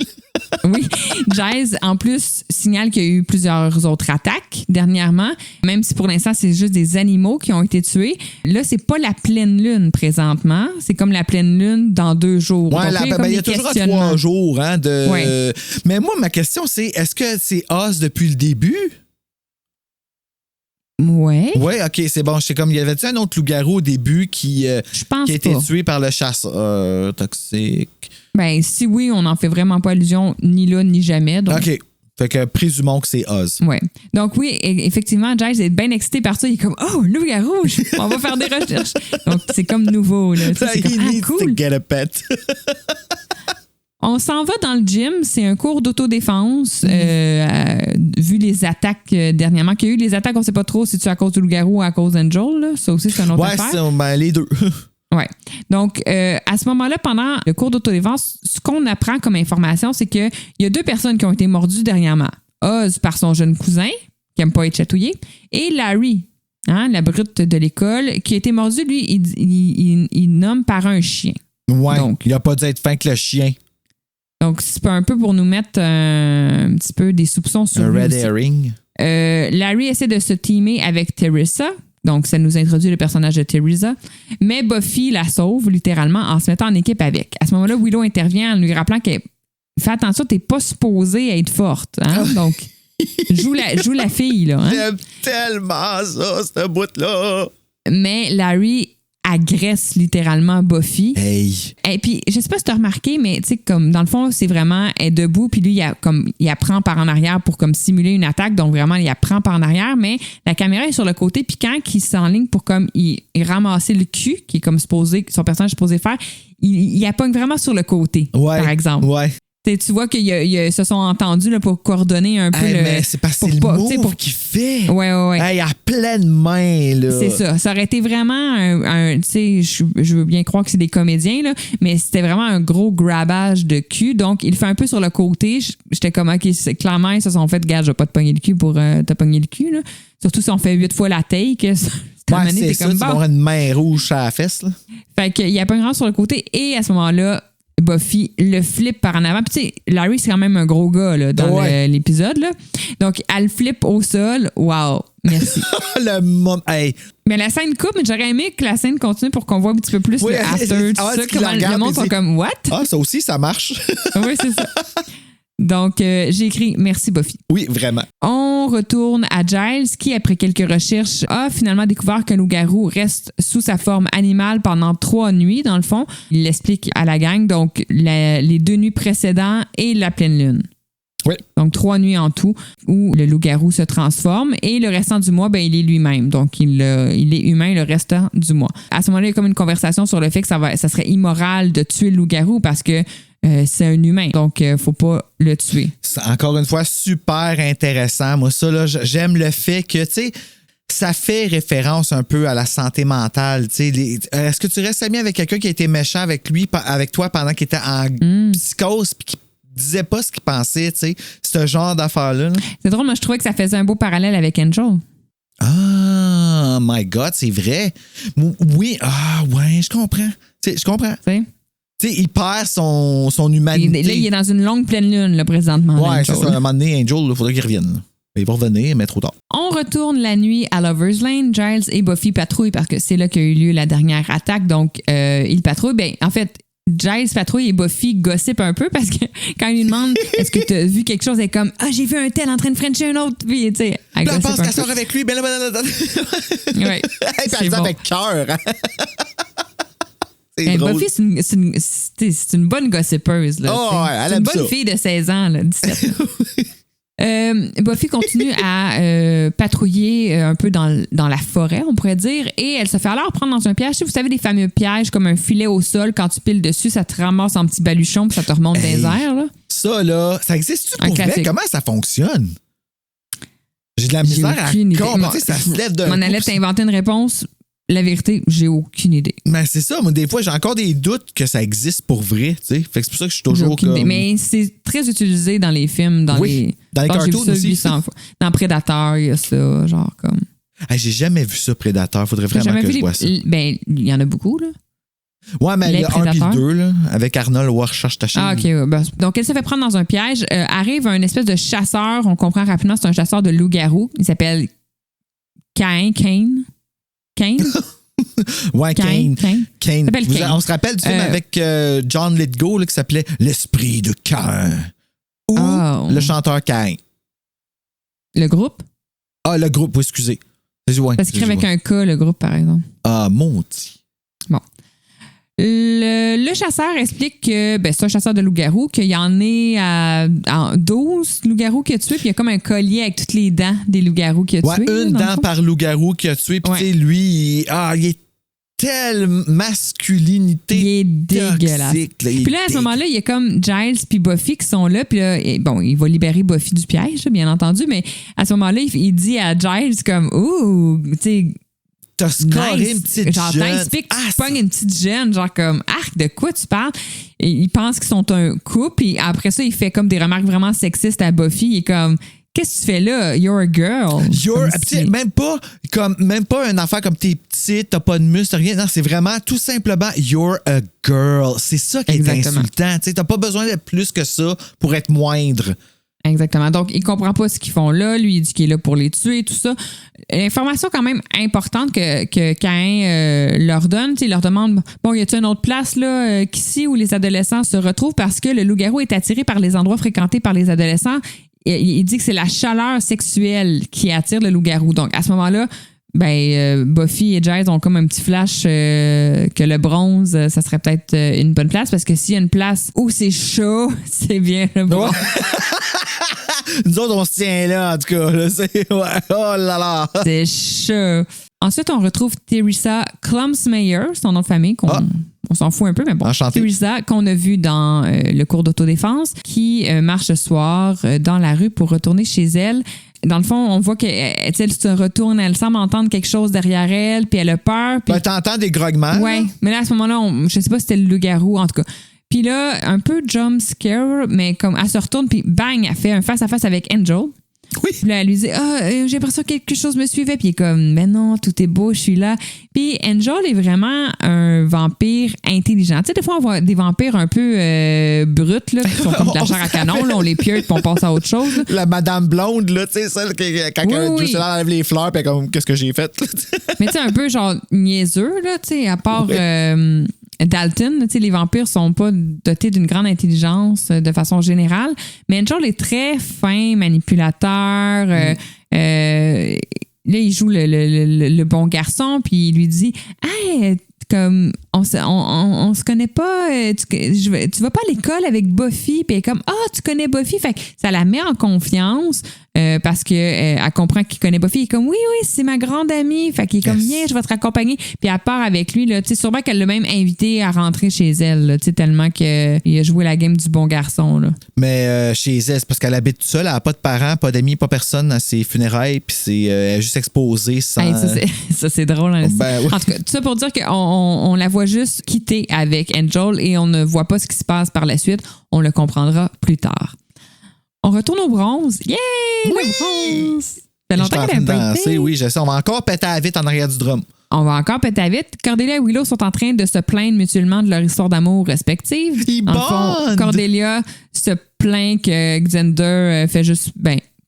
Speaker 1: Oui, Giles, en plus, signale qu'il y a eu plusieurs autres attaques dernièrement, même si pour l'instant, c'est juste des animaux qui ont été tués. Là, c'est pas la pleine lune présentement, c'est comme la pleine lune dans 2 jours.
Speaker 3: Oui, il y a toujours 3 jours. Hein, Mais moi, ma question, c'est, est-ce que c'est Oz depuis le début?
Speaker 1: Oui.
Speaker 3: Oui, OK, c'est bon. Je sais comme, il y avait-tu un autre loup-garou au début qui a été tué par le chasseur toxique?
Speaker 1: Si oui, on n'en fait vraiment pas allusion ni là ni jamais. Donc...
Speaker 3: OK. Fait que présumons que c'est Oz.
Speaker 1: Oui. Donc oui, effectivement, Giles est bien excité par ça. Il est comme, oh, loup-garou, on va faire des recherches. Donc c'est comme nouveau. Là. C'est comme,
Speaker 3: he needs
Speaker 1: cool.
Speaker 3: to get a pet.
Speaker 1: On s'en va dans le gym. C'est un cours d'autodéfense. Vu les attaques dernièrement qu'il y a eu, les attaques, on ne sait pas trop si c'est à cause du loup-garou ou à cause d'Angel. Là. Ça aussi, c'est une autre affaire.
Speaker 3: Ouais, les deux.
Speaker 1: Ouais. Donc, à ce moment-là, pendant le cours d'autodéfense, ce qu'on apprend comme information, c'est qu'il y a 2 personnes qui ont été mordues dernièrement. Oz par son jeune cousin, qui n'aime pas être chatouillé, et Larry, la brute de l'école, qui a été mordu, lui, il nomme par un chien.
Speaker 3: Ouais,
Speaker 1: donc,
Speaker 3: il n'a pas dû être fin que le chien.
Speaker 1: Donc, c'est un peu pour nous mettre un petit peu des soupçons sur lui
Speaker 3: Un red
Speaker 1: aussi.
Speaker 3: herring.
Speaker 1: Larry essaie de se teamer avec Teresa. Donc, ça nous introduit le personnage de Teresa. Mais Buffy la sauve, littéralement, en se mettant en équipe avec. À ce moment-là, Willow intervient en lui rappelant qu'elle fais attention, t'es pas supposée être forte. Hein? Donc, joue la fille, là. Hein?
Speaker 3: J'aime tellement ça, ce bout-là.
Speaker 1: Mais Larry agresse littéralement Buffy.
Speaker 3: Hey.
Speaker 1: Et puis, je sais pas si tu as remarqué, mais tu sais, comme dans le fond, c'est vraiment, elle est debout, puis lui, il apprend par en arrière pour comme simuler une attaque. Donc, vraiment, il apprend par en arrière, mais la caméra est sur le côté, puis quand il s'enligne pour comme il ramasser le cul, qui est comme supposé, son personnage est supposé faire, il appogne vraiment sur le côté, par exemple.
Speaker 3: Ouais.
Speaker 1: Tu vois qu'ils se sont entendus là, pour coordonner un peu
Speaker 3: mais c'est parce que c'est le move qu'il fait.
Speaker 1: Ouais.
Speaker 3: Hey, à pleine main, là.
Speaker 1: C'est ça. Ça aurait été vraiment un tu sais, je veux bien croire que c'est des comédiens, là, mais c'était vraiment un gros grabage de cul. Donc, il le fait un peu sur le côté. J'étais comme, OK, clairement, ils se sont fait, gars, je vais pas te pogner le cul pour te pogner le cul, là. Surtout si on fait 8 fois la take.
Speaker 3: C'est ça, tu vas avoir une main rouge à la fesse, là.
Speaker 1: Fait qu'il y a pas un grand sur le côté. Et à ce moment-là, Buffy le flippe par en avant. Puis tu sais, Larry, c'est quand même un gros gars là, dans l'épisode. Là. Donc, elle flippe au sol. Wow, merci.
Speaker 3: Hey.
Speaker 1: Mais la scène coupe, mais j'aurais aimé que la scène continue pour qu'on voit un petit peu plus le after, tout ça. Comment le monde sont comme, what?
Speaker 3: Ah, ça aussi, ça marche.
Speaker 1: Oui, c'est ça. Donc, j'ai écrit « Merci, Buffy ».
Speaker 3: Oui, vraiment.
Speaker 1: On retourne à Giles qui, après quelques recherches, a finalement découvert qu'un loup-garou reste sous sa forme animale pendant 3 nuits, dans le fond. Il l'explique à la gang, donc les 2 nuits précédentes et la pleine lune.
Speaker 3: Oui.
Speaker 1: Donc, 3 nuits en tout où le loup-garou se transforme et le restant du mois, ben, il est lui-même. Donc, il est humain le restant du mois. À ce moment-là, il y a comme une conversation sur le fait que ça serait immoral de tuer le loup-garou parce que c'est un humain, donc faut pas le tuer.
Speaker 3: C'est encore une fois super intéressant. Moi, ça, là, j'aime le fait que, tu sais, ça fait référence un peu à la santé mentale. Est-ce que tu restes ami avec quelqu'un qui a été méchant avec toi pendant qu'il était en psychose puis qui disait pas ce qu'il pensait, tu sais, ce genre d'affaires-là? Là?
Speaker 1: C'est drôle, moi je trouvais que ça faisait un beau parallèle avec Angel.
Speaker 3: Ah, my God, c'est vrai. Oui, ouais, je comprends. Je comprends.
Speaker 1: T'sais?
Speaker 3: Tu sais, il perd son humanité.
Speaker 1: Là, il est dans une longue pleine lune, là, présentement.
Speaker 3: Ouais, c'est ça. À un moment donné, Angel, il faudrait qu'il revienne. Il va revenir, mais trop tard.
Speaker 1: On retourne la nuit à Lover's Lane. Giles et Buffy patrouillent parce que c'est là qu'a eu lieu la dernière attaque. Donc, ils patrouillent. Ben, en fait, Giles patrouille et Buffy gossip un peu parce que quand il lui demande est-ce que tu as vu quelque chose, elle est comme j'ai vu un tel en train de frencher un autre. Puis, tu sais, elle
Speaker 3: pense qu'elle sort avec lui.
Speaker 1: Ouais.
Speaker 3: Elle bon. Avec cœur.
Speaker 1: C'est drôle. Buffy, c'est une bonne gossipeuse. Là,
Speaker 3: ouais, elle
Speaker 1: c'est une bonne fille de 16 ans, là, 17 ans. Buffy continue à patrouiller un peu dans la forêt, on pourrait dire, et elle se fait alors prendre dans un piège. Si vous savez, des fameux pièges comme un filet au sol, quand tu piles dessus, ça te ramasse en petit baluchon puis ça te remonte dans les airs. Là.
Speaker 3: Ça, là, ça existe-tu pour vrai? Comment ça fonctionne? J'ai de la misère à comprendre. Ça se lève d'un coup.
Speaker 1: On allait t'inventer une réponse. La vérité, j'ai aucune idée.
Speaker 3: Mais c'est ça, moi, des fois, j'ai encore des doutes que ça existe pour vrai, tu sais. Fait que c'est pour ça que je suis toujours comme...
Speaker 1: Mais c'est très utilisé dans les films, dans les
Speaker 3: cartoons aussi.
Speaker 1: 800 fois. Dans Predator, il y a ça, genre comme...
Speaker 3: J'ai jamais vu ça, Predator. Faudrait vraiment que je vois ça.
Speaker 1: Ben, il y en a beaucoup, là.
Speaker 3: Ouais, mais il y a 1 puis 2, là, avec Arnold Schwarzenegger.
Speaker 1: Ah, OK. Ouais. Donc, elle se fait prendre dans un piège. Arrive un espèce de chasseur, on comprend rapidement, c'est un chasseur de loup-garou. Il s'appelle Kane.
Speaker 3: Ouais, Kane.
Speaker 1: Kane.
Speaker 3: On se rappelle du film avec John Lithgow là, qui s'appelait L'Esprit de Cain. Ou le chanteur Kane.
Speaker 1: Le groupe?
Speaker 3: Ah, le groupe, excusez.
Speaker 1: Parce qu'il écrit avec un K, le groupe, par exemple.
Speaker 3: Ah, maudit.
Speaker 1: Bon. Le chasseur explique que c'est un chasseur de loups-garous, qu'il y en est à 12 loups-garous qu'il a tués, puis il y a comme un collier avec toutes les dents des loups-garous qu'il a tués.
Speaker 3: Une dent par loup-garou qu'il a tué, puis tu sais, lui, il est telle masculinité
Speaker 1: Il est dégueulasse.
Speaker 3: toxique, là.
Speaker 1: Puis là, à ce moment-là, il y a comme Giles puis Buffy qui sont là. Puis là, bon, il va libérer Buffy du piège, bien entendu. Mais à ce moment-là, il dit à Giles comme, ouh, tu sais,
Speaker 3: t'as scoré
Speaker 1: nice.
Speaker 3: une petite
Speaker 1: genre,
Speaker 3: jeune.
Speaker 1: nice pic, tu pognes une petite jeune, genre comme, arc, de quoi tu parles? Et il pense qu'ils sont un couple. Puis après ça, il fait comme des remarques vraiment sexistes à Buffy. Il est comme, qu'est-ce que tu fais là? You're a girl.
Speaker 3: You're,
Speaker 1: Comme
Speaker 3: tu sais,
Speaker 1: si-
Speaker 3: même pas une affaire comme t'es petite, t'as pas de muscle, rien. Non, c'est vraiment tout simplement you're a girl. C'est ça qui
Speaker 1: Exactement.
Speaker 3: est insultant. Tu sais, t'as pas besoin d'être plus que ça pour être moindre.
Speaker 1: Exactement. Donc, il comprend pas ce qu'ils font là. Lui, il dit qu'il est là pour les tuer, tout ça. Information quand même importante que Caïn leur donne. Il leur demande, bon, y a-t-il une autre place là qu'ici où les adolescents se retrouvent parce que le loup-garou est attiré par les endroits fréquentés par les adolescents. Il dit que c'est la chaleur sexuelle qui attire le loup-garou. Donc, à ce moment-là, Buffy et Giles ont comme un petit flash que le bronze, ça serait peut-être une bonne place parce que s'il y a une place où c'est chaud, c'est bien le bronze.
Speaker 3: Nous autres, on se tient là, en tout cas. Là, ouais. Oh là là.
Speaker 1: C'est chaud. Ensuite, on retrouve Teresa Clumsmeyer, son nom de famille, on s'en fout un peu, mais bon.
Speaker 3: Enchanté.
Speaker 1: Teresa, qu'on a vu dans le cours d'autodéfense, qui marche ce soir dans la rue pour retourner chez elle. Dans le fond, on voit qu'elle se retourne, elle semble entendre quelque chose derrière elle, puis elle a peur. Puis...
Speaker 3: Ben, t'entends des grognements.
Speaker 1: Ouais, mais là, à ce moment-là, je sais pas si c'était le loup-garou, en tout cas. Puis là, un peu jump scare, mais comme elle se retourne, puis bang, elle fait un face-à-face avec Angel.
Speaker 3: Oui.
Speaker 1: Puis là, elle lui dit, j'ai l'impression que quelque chose me suivait. Puis il est comme, mais non, tout est beau, je suis là. Puis Angel est vraiment un vampire intelligent. Tu sais, des fois, on voit des vampires un peu bruts, là, qui sont comme de la chair à canon, là, on les piote, puis on passe à autre chose. Là.
Speaker 3: La madame blonde, là, tu sais, celle qui, quand
Speaker 1: Oui.
Speaker 3: elle enlève les fleurs, puis comme, qu'est-ce que j'ai fait?
Speaker 1: Mais tu sais, un peu genre niaiseux, là, tu sais, à part Dalton, tu sais, les vampires sont pas dotés d'une grande intelligence de façon générale. Mais Angel est très fin, manipulateur. Là, il joue le bon garçon, puis il lui dit « Hey, comme on se connaît pas, tu vas pas à l'école avec Buffy. » Puis elle est comme « Ah, tu connais Buffy. » Fait que ça la met en confiance parce que elle comprend qu'il connaît Buffy. Il est comme « Oui, c'est ma grande amie. » Fait qu'il est comme « Viens, je vais te raccompagner. » Puis elle part avec lui. Tu sais, sûrement qu'elle l'a même invité à rentrer chez elle, là, tellement qu'il a joué la game du bon garçon. Là.
Speaker 3: Mais chez elle, c'est parce qu'elle habite toute seule, elle n'a pas de parents, pas d'amis, pas personne à ses funérailles, puis elle est juste exposée sans...
Speaker 1: Hey, ça, c'est drôle. Hein,
Speaker 3: Ben, oui.
Speaker 1: En tout cas, tout ça pour dire qu'on la voit juste quitter avec Angel et on ne voit pas ce qui se passe par la suite. On le comprendra plus tard. On retourne au bronze. Yay! Le bronze! Ça fait longtemps qu'elle n'a pas été.
Speaker 3: Oui, je sais. On va encore péter à vite en arrière du drum.
Speaker 1: On va encore péter à vite. Cordelia et Willow sont en train de se plaindre mutuellement de leur histoire d'amour respective.
Speaker 3: Ils
Speaker 1: Dans le fond,
Speaker 3: bondent!
Speaker 1: Cordelia se plaint que Xander fait juste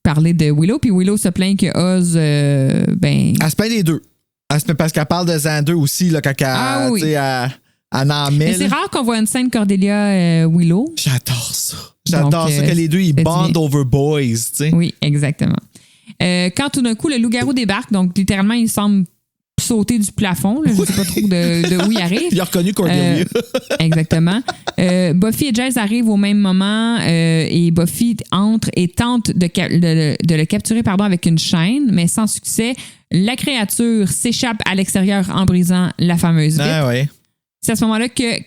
Speaker 1: parler de Willow, puis Willow se plaint que Oz
Speaker 3: Elle se plaint des deux. Elle se plaint parce qu'elle parle de Xander aussi, là, quand elle,
Speaker 1: oui.
Speaker 3: tu sais, elle en met.
Speaker 1: Mais c'est rare qu'on voit une scène Cordelia-Willow.
Speaker 3: J'adore ça. J'adore
Speaker 1: Donc,
Speaker 3: ça que les deux, ils
Speaker 1: c'est
Speaker 3: bondent
Speaker 1: bien.
Speaker 3: over boys, tu sais.
Speaker 1: Oui, exactement. Quand tout d'un coup, le loup-garou débarque, donc littéralement, il semble sauter du plafond. Là, je ne sais pas trop de où il arrive.
Speaker 3: Il a reconnu Cordelia.
Speaker 1: Exactement. Buffy et Giles arrivent au même moment et Buffy entre et tente de le capturer avec une chaîne, mais sans succès. La créature s'échappe à l'extérieur en brisant la fameuse vitre.
Speaker 3: Ah ouais.
Speaker 1: C'est à ce moment-là que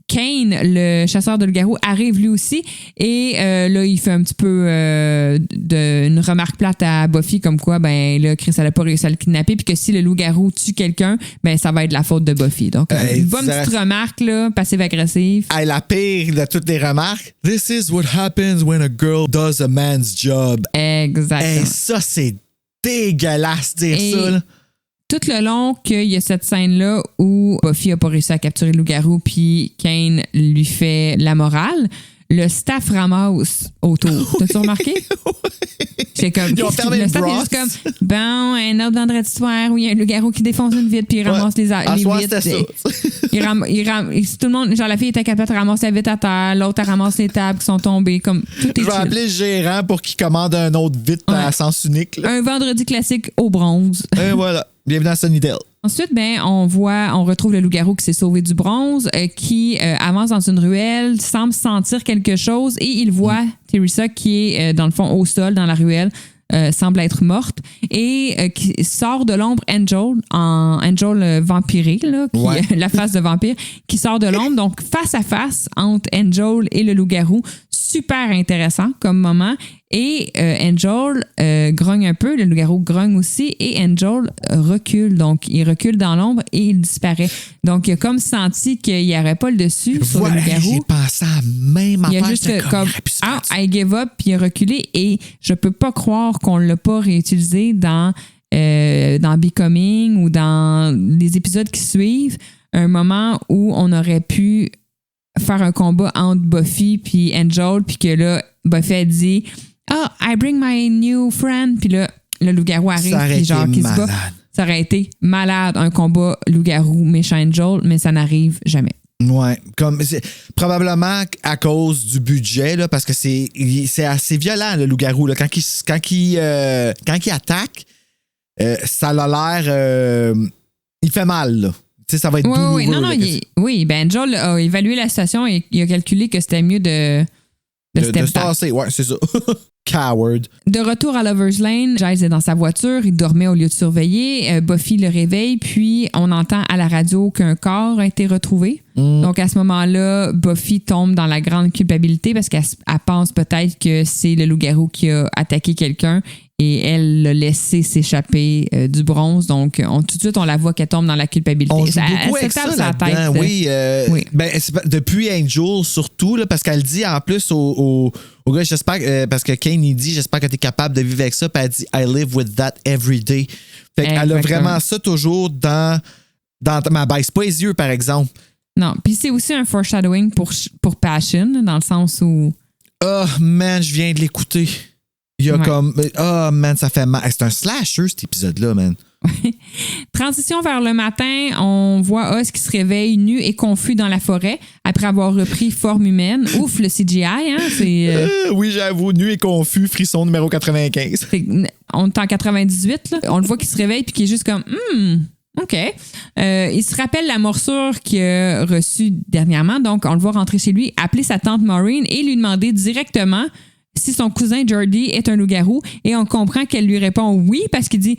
Speaker 1: Kane, le chasseur de loup-garou, arrive lui aussi et là, il fait un petit peu une remarque plate à Buffy comme quoi, là, Chris, elle n'a pas réussi à le kidnapper puis que si le loup-garou tue quelqu'un, ça va être la faute de Buffy. Donc, une bonne petite remarque, là, passive-agressive.
Speaker 3: Hey, la pire de toutes les remarques. This is what happens when a girl does a man's job.
Speaker 1: Exactement.
Speaker 3: Hey, ça, c'est dégueulasse de dire ça, là.
Speaker 1: Tout le long qu'il y a cette scène-là où Buffy n'a pas réussi à capturer le loup-garou puis Kane lui fait la morale, le staff ramasse autour. T'as-tu remarqué? C'est comme,
Speaker 3: Ils ont fermé
Speaker 1: le
Speaker 3: le
Speaker 1: staff est
Speaker 3: brosse.
Speaker 1: juste comme, un autre vendredi soir où il y a un loup-garou qui défonce une vitre puis il ramasse les
Speaker 3: soir,
Speaker 1: vitres.
Speaker 3: c'était ça.
Speaker 1: Tout le monde, genre la fille était capable de ramasser la vitre à terre, l'autre elle ramasse les tables qui sont tombées, comme tout est
Speaker 3: Je vais
Speaker 1: chill.
Speaker 3: appeler le gérant pour qu'il commande un autre vite à sens unique. Là.
Speaker 1: Un vendredi classique au bronze.
Speaker 3: Et voilà. Bienvenue à Sunnydale.
Speaker 1: Ensuite, on retrouve le loup-garou qui s'est sauvé du bronze, qui avance dans une ruelle, semble sentir quelque chose et il voit Teresa qui est, dans le fond, au sol, dans la ruelle, semble être morte et qui sort de l'ombre Angel vampiré, là, la face de vampire, qui sort de l'ombre, donc face à face entre Angel et le loup-garou. Super intéressant comme moment. Et Angel grogne un peu, le loup-garou grogne aussi, et Angel recule. Donc, il recule dans l'ombre et il disparaît. Donc, il a comme senti qu'il n'y aurait pas le dessus sur le loup-garou.
Speaker 3: J'ai pensé à la même affaire.
Speaker 1: Il a juste comme, I give up, puis il a reculé. Et je peux pas croire qu'on l'a pas réutilisé dans Becoming ou dans les épisodes qui suivent. Un moment où on aurait pu faire un combat entre Buffy puis Angel, puis que là, Buffy a dit « Oh, I bring my new friend », puis là, le loup-garou arrive, puis genre, qui se bat. Ça aurait été malade, un combat loup-garou méchant Angel, mais ça n'arrive jamais.
Speaker 3: Ouais, comme probablement à cause du budget, là, parce que c'est assez violent, le loup-garou. Là. Quand il attaque, ça a l'air... il fait mal, là. Tu sais, ça va être douloureux.
Speaker 1: Oui, non, ben Angel a évalué la situation et il a calculé que c'était mieux de se
Speaker 3: tasser. Ouais, c'est ça. Coward.
Speaker 1: De retour à Lover's Lane, Giles est dans sa voiture, il dormait au lieu de surveiller. Buffy le réveille, puis on entend à la radio qu'un corps a été retrouvé. Donc à ce moment-là, Buffy tombe dans la grande culpabilité parce qu'elle pense peut-être que c'est le loup-garou qui a attaqué quelqu'un et elle l'a laissé s'échapper du bronze. Donc tout de suite, on la voit qu'elle tombe dans la culpabilité.
Speaker 3: On joue beaucoup avec ça là-dedans. Oui, ben, depuis Angel surtout, là, parce qu'elle dit en plus au gars, j'espère, parce que Kane il dit, j'espère que tu es capable de vivre avec ça, puis elle dit, I live with that every day. Fait qu'elle a vraiment ça toujours dans ma baisse pas les yeux, par exemple.
Speaker 1: Non, puis c'est aussi un foreshadowing pour Passion, dans le sens où...
Speaker 3: Oh, man, je viens de l'écouter. Il y a comme... Oh, man, ça fait mal. C'est un slasher, cet épisode-là, man.
Speaker 1: Transition vers le matin, on voit Oz qui se réveille nu et confus dans la forêt après avoir repris forme humaine. Ouf, le CGI, hein? C'est,
Speaker 3: oui, j'avoue, nu et confus, frisson numéro 95.
Speaker 1: On est en 98, là. On le voit qui se réveille puis qui est juste comme... OK. Il se rappelle la morsure qu'il a reçue dernièrement. Donc, on le voit rentrer chez lui, appeler sa tante Maureen et lui demander directement si son cousin Jordy est un loup-garou. Et on comprend qu'elle lui répond oui parce qu'il dit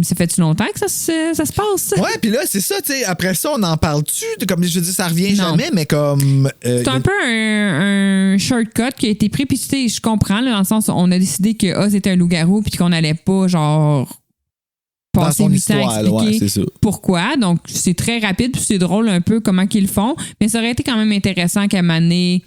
Speaker 1: ça fait-tu longtemps que ça se passe?
Speaker 3: Ouais, puis là, c'est ça, tu sais. Après ça, on en parle-tu? Comme je dis, ça revient jamais, mais comme.
Speaker 1: C'est un peu un shortcut qui a été pris. Puis, tu sais, je comprends, là, dans le sens où on a décidé que Oz était un loup-garou puis qu'on n'allait pas, genre. Passer 8 ans à expliquer pourquoi. Donc, c'est très rapide, puis c'est drôle un peu comment qu'ils le font. Mais ça aurait été quand même intéressant qu'à un moment donné,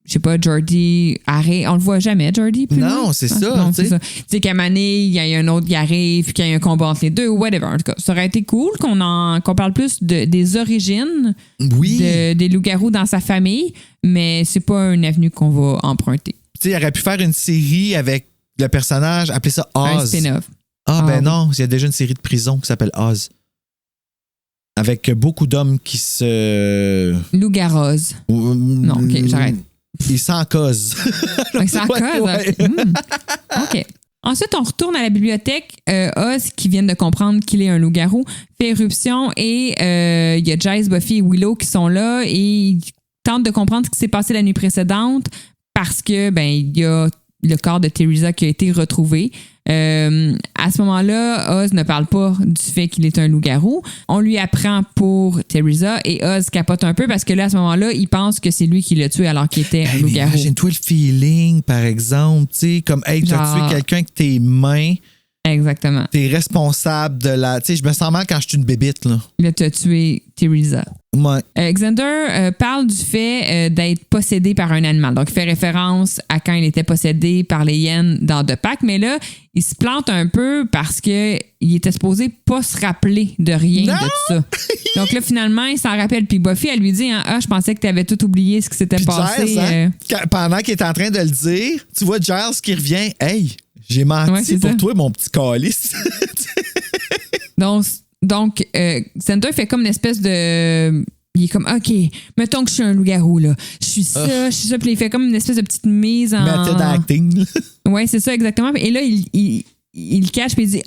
Speaker 1: je sais pas, Jordy arrête. On le voit jamais, Jordy.
Speaker 3: Non, c'est ça.
Speaker 1: Non, c'est ça. Tu sais, qu'à un moment donné, il y a un autre qui arrive, puis qu'il y a un combat entre les deux, ou whatever. En tout cas, ça aurait été cool qu'on parle plus des origines des loups-garous dans sa famille, mais c'est pas une avenue qu'on va emprunter.
Speaker 3: Tu sais, il aurait pu faire une série avec le personnage, appeler ça Oz.
Speaker 1: Un spin-off.
Speaker 3: Non, il y a déjà une série de prison qui s'appelle Oz. Avec beaucoup d'hommes qui se...
Speaker 1: Loup-garose. Non, OK, j'arrête.
Speaker 3: Ils s'en causent.
Speaker 1: Ils s'en causent? OK. Ensuite, on retourne à la bibliothèque. Oz, qui vient de comprendre qu'il est un loup-garou, fait éruption et il y a Giles, Buffy et Willow qui sont là et ils tentent de comprendre ce qui s'est passé la nuit précédente parce que, il y a le corps de Teresa qui a été retrouvé. À ce moment-là, Oz ne parle pas du fait qu'il est un loup-garou. On lui apprend pour Teresa et Oz capote un peu parce que là, à ce moment-là, il pense que c'est lui qui l'a tué alors qu'il était un loup-garou.
Speaker 3: Imagine-toi le feeling, par exemple, tu sais, comme, hey, t'as tué quelqu'un avec tes mains.
Speaker 1: Exactement.
Speaker 3: T'es responsable de la... Tu sais, je me sens mal quand je suis une bébite, là.
Speaker 1: Là, t'as tué Teresa.
Speaker 3: Ouais.
Speaker 1: Xander parle du fait d'être possédé par un animal. Donc, il fait référence à quand il était possédé par les hyènes dans The Pack. Mais là, il se plante un peu parce que il était supposé pas se rappeler de rien de tout ça. Donc là, finalement, il s'en rappelle. Puis Buffy, elle lui dit je pensais que tu avais tout oublié ce qui s'était passé.
Speaker 3: Giles, pendant qu'il est en train de le dire, tu vois Giles qui revient. Hey, j'ai menti pour toi, mon petit calice.
Speaker 1: Donc, Xander fait comme une espèce de... Il est comme, OK, mettons que je suis un loup-garou, là. Je suis ça. Puis il fait comme une espèce de petite mise en...
Speaker 3: Method acting.
Speaker 1: Oui, c'est ça, exactement. Et là, il cache puis il dit,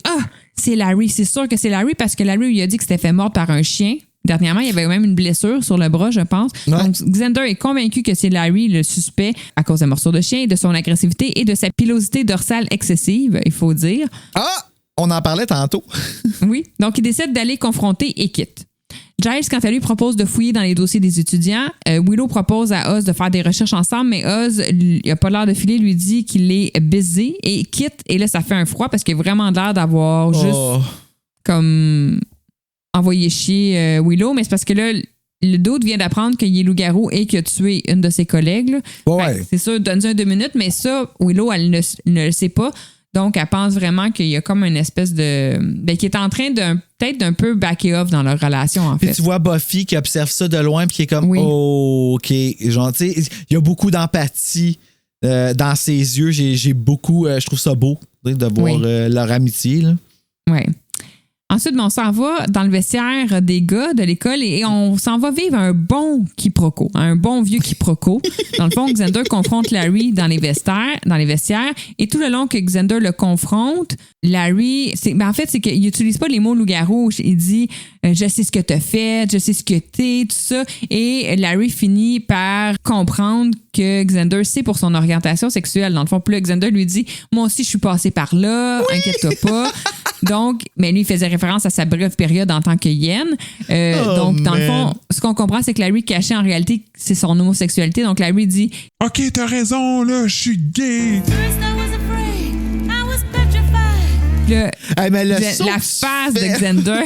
Speaker 1: c'est Larry. C'est sûr que c'est Larry parce que Larry lui a dit que c'était fait mort par un chien. Dernièrement, il y avait même une blessure sur le bras, je pense.
Speaker 3: Ouais.
Speaker 1: Donc, Xander est convaincu que c'est Larry le suspect à cause de morsures de chien, de son agressivité et de sa pilosité dorsale excessive, il faut dire.
Speaker 3: Ah! On en parlait tantôt.
Speaker 1: Oui. Donc, il décide d'aller confronter et quitte. Giles, quant à lui, propose de fouiller dans les dossiers des étudiants. Willow propose à Oz de faire des recherches ensemble, mais Oz, il n'a pas l'air de filer, lui dit qu'il est busy et quitte. Et là, ça fait un froid parce qu'il a vraiment l'air d'avoir juste comme envoyé chier Willow. Mais c'est parce que là, le doute vient d'apprendre qu'il est loup-garou et qu'il a tué une de ses collègues. Là.
Speaker 3: Ouais.
Speaker 1: C'est sûr, donne-lui 2 minutes, mais ça, Willow, elle ne le sait pas. Donc, elle pense vraiment qu'il y a comme une espèce de... Ben, qui est en train peut-être d'un peu backer off dans leur relation, en fait.
Speaker 3: Puis tu vois Buffy qui observe ça de loin puis qui est comme,
Speaker 1: Oui.
Speaker 3: oh, OK. Genre, tu sais, il y a beaucoup d'empathie dans ses yeux. J'ai beaucoup... je trouve ça beau de voir leur amitié. Là.
Speaker 1: Oui. Ensuite, on s'en va dans le vestiaire des gars de l'école et on s'en va vivre un bon quiproquo, un bon vieux quiproquo. Dans le fond, Xander confronte Larry dans les vestiaires et tout le long que Xander le confronte, Larry, en fait, c'est qu'il n'utilise pas les mots loup-garou. Il dit je sais ce que t'as fait, je sais ce que t'es, tout ça. Et Larry finit par comprendre que Xander sait pour son orientation sexuelle. Dans le fond, puis là, Xander lui dit moi aussi, je suis passé par là, inquiète-toi pas. Donc, mais lui, il faisait référence à sa brève période en tant que hyène. Donc, dans le fond, ce qu'on comprend, c'est que Larry cachait en réalité, c'est son homosexualité. Donc, Larry dit
Speaker 2: OK, t'as raison, là, je suis gay.
Speaker 1: là,
Speaker 3: mais
Speaker 1: la face de Xander.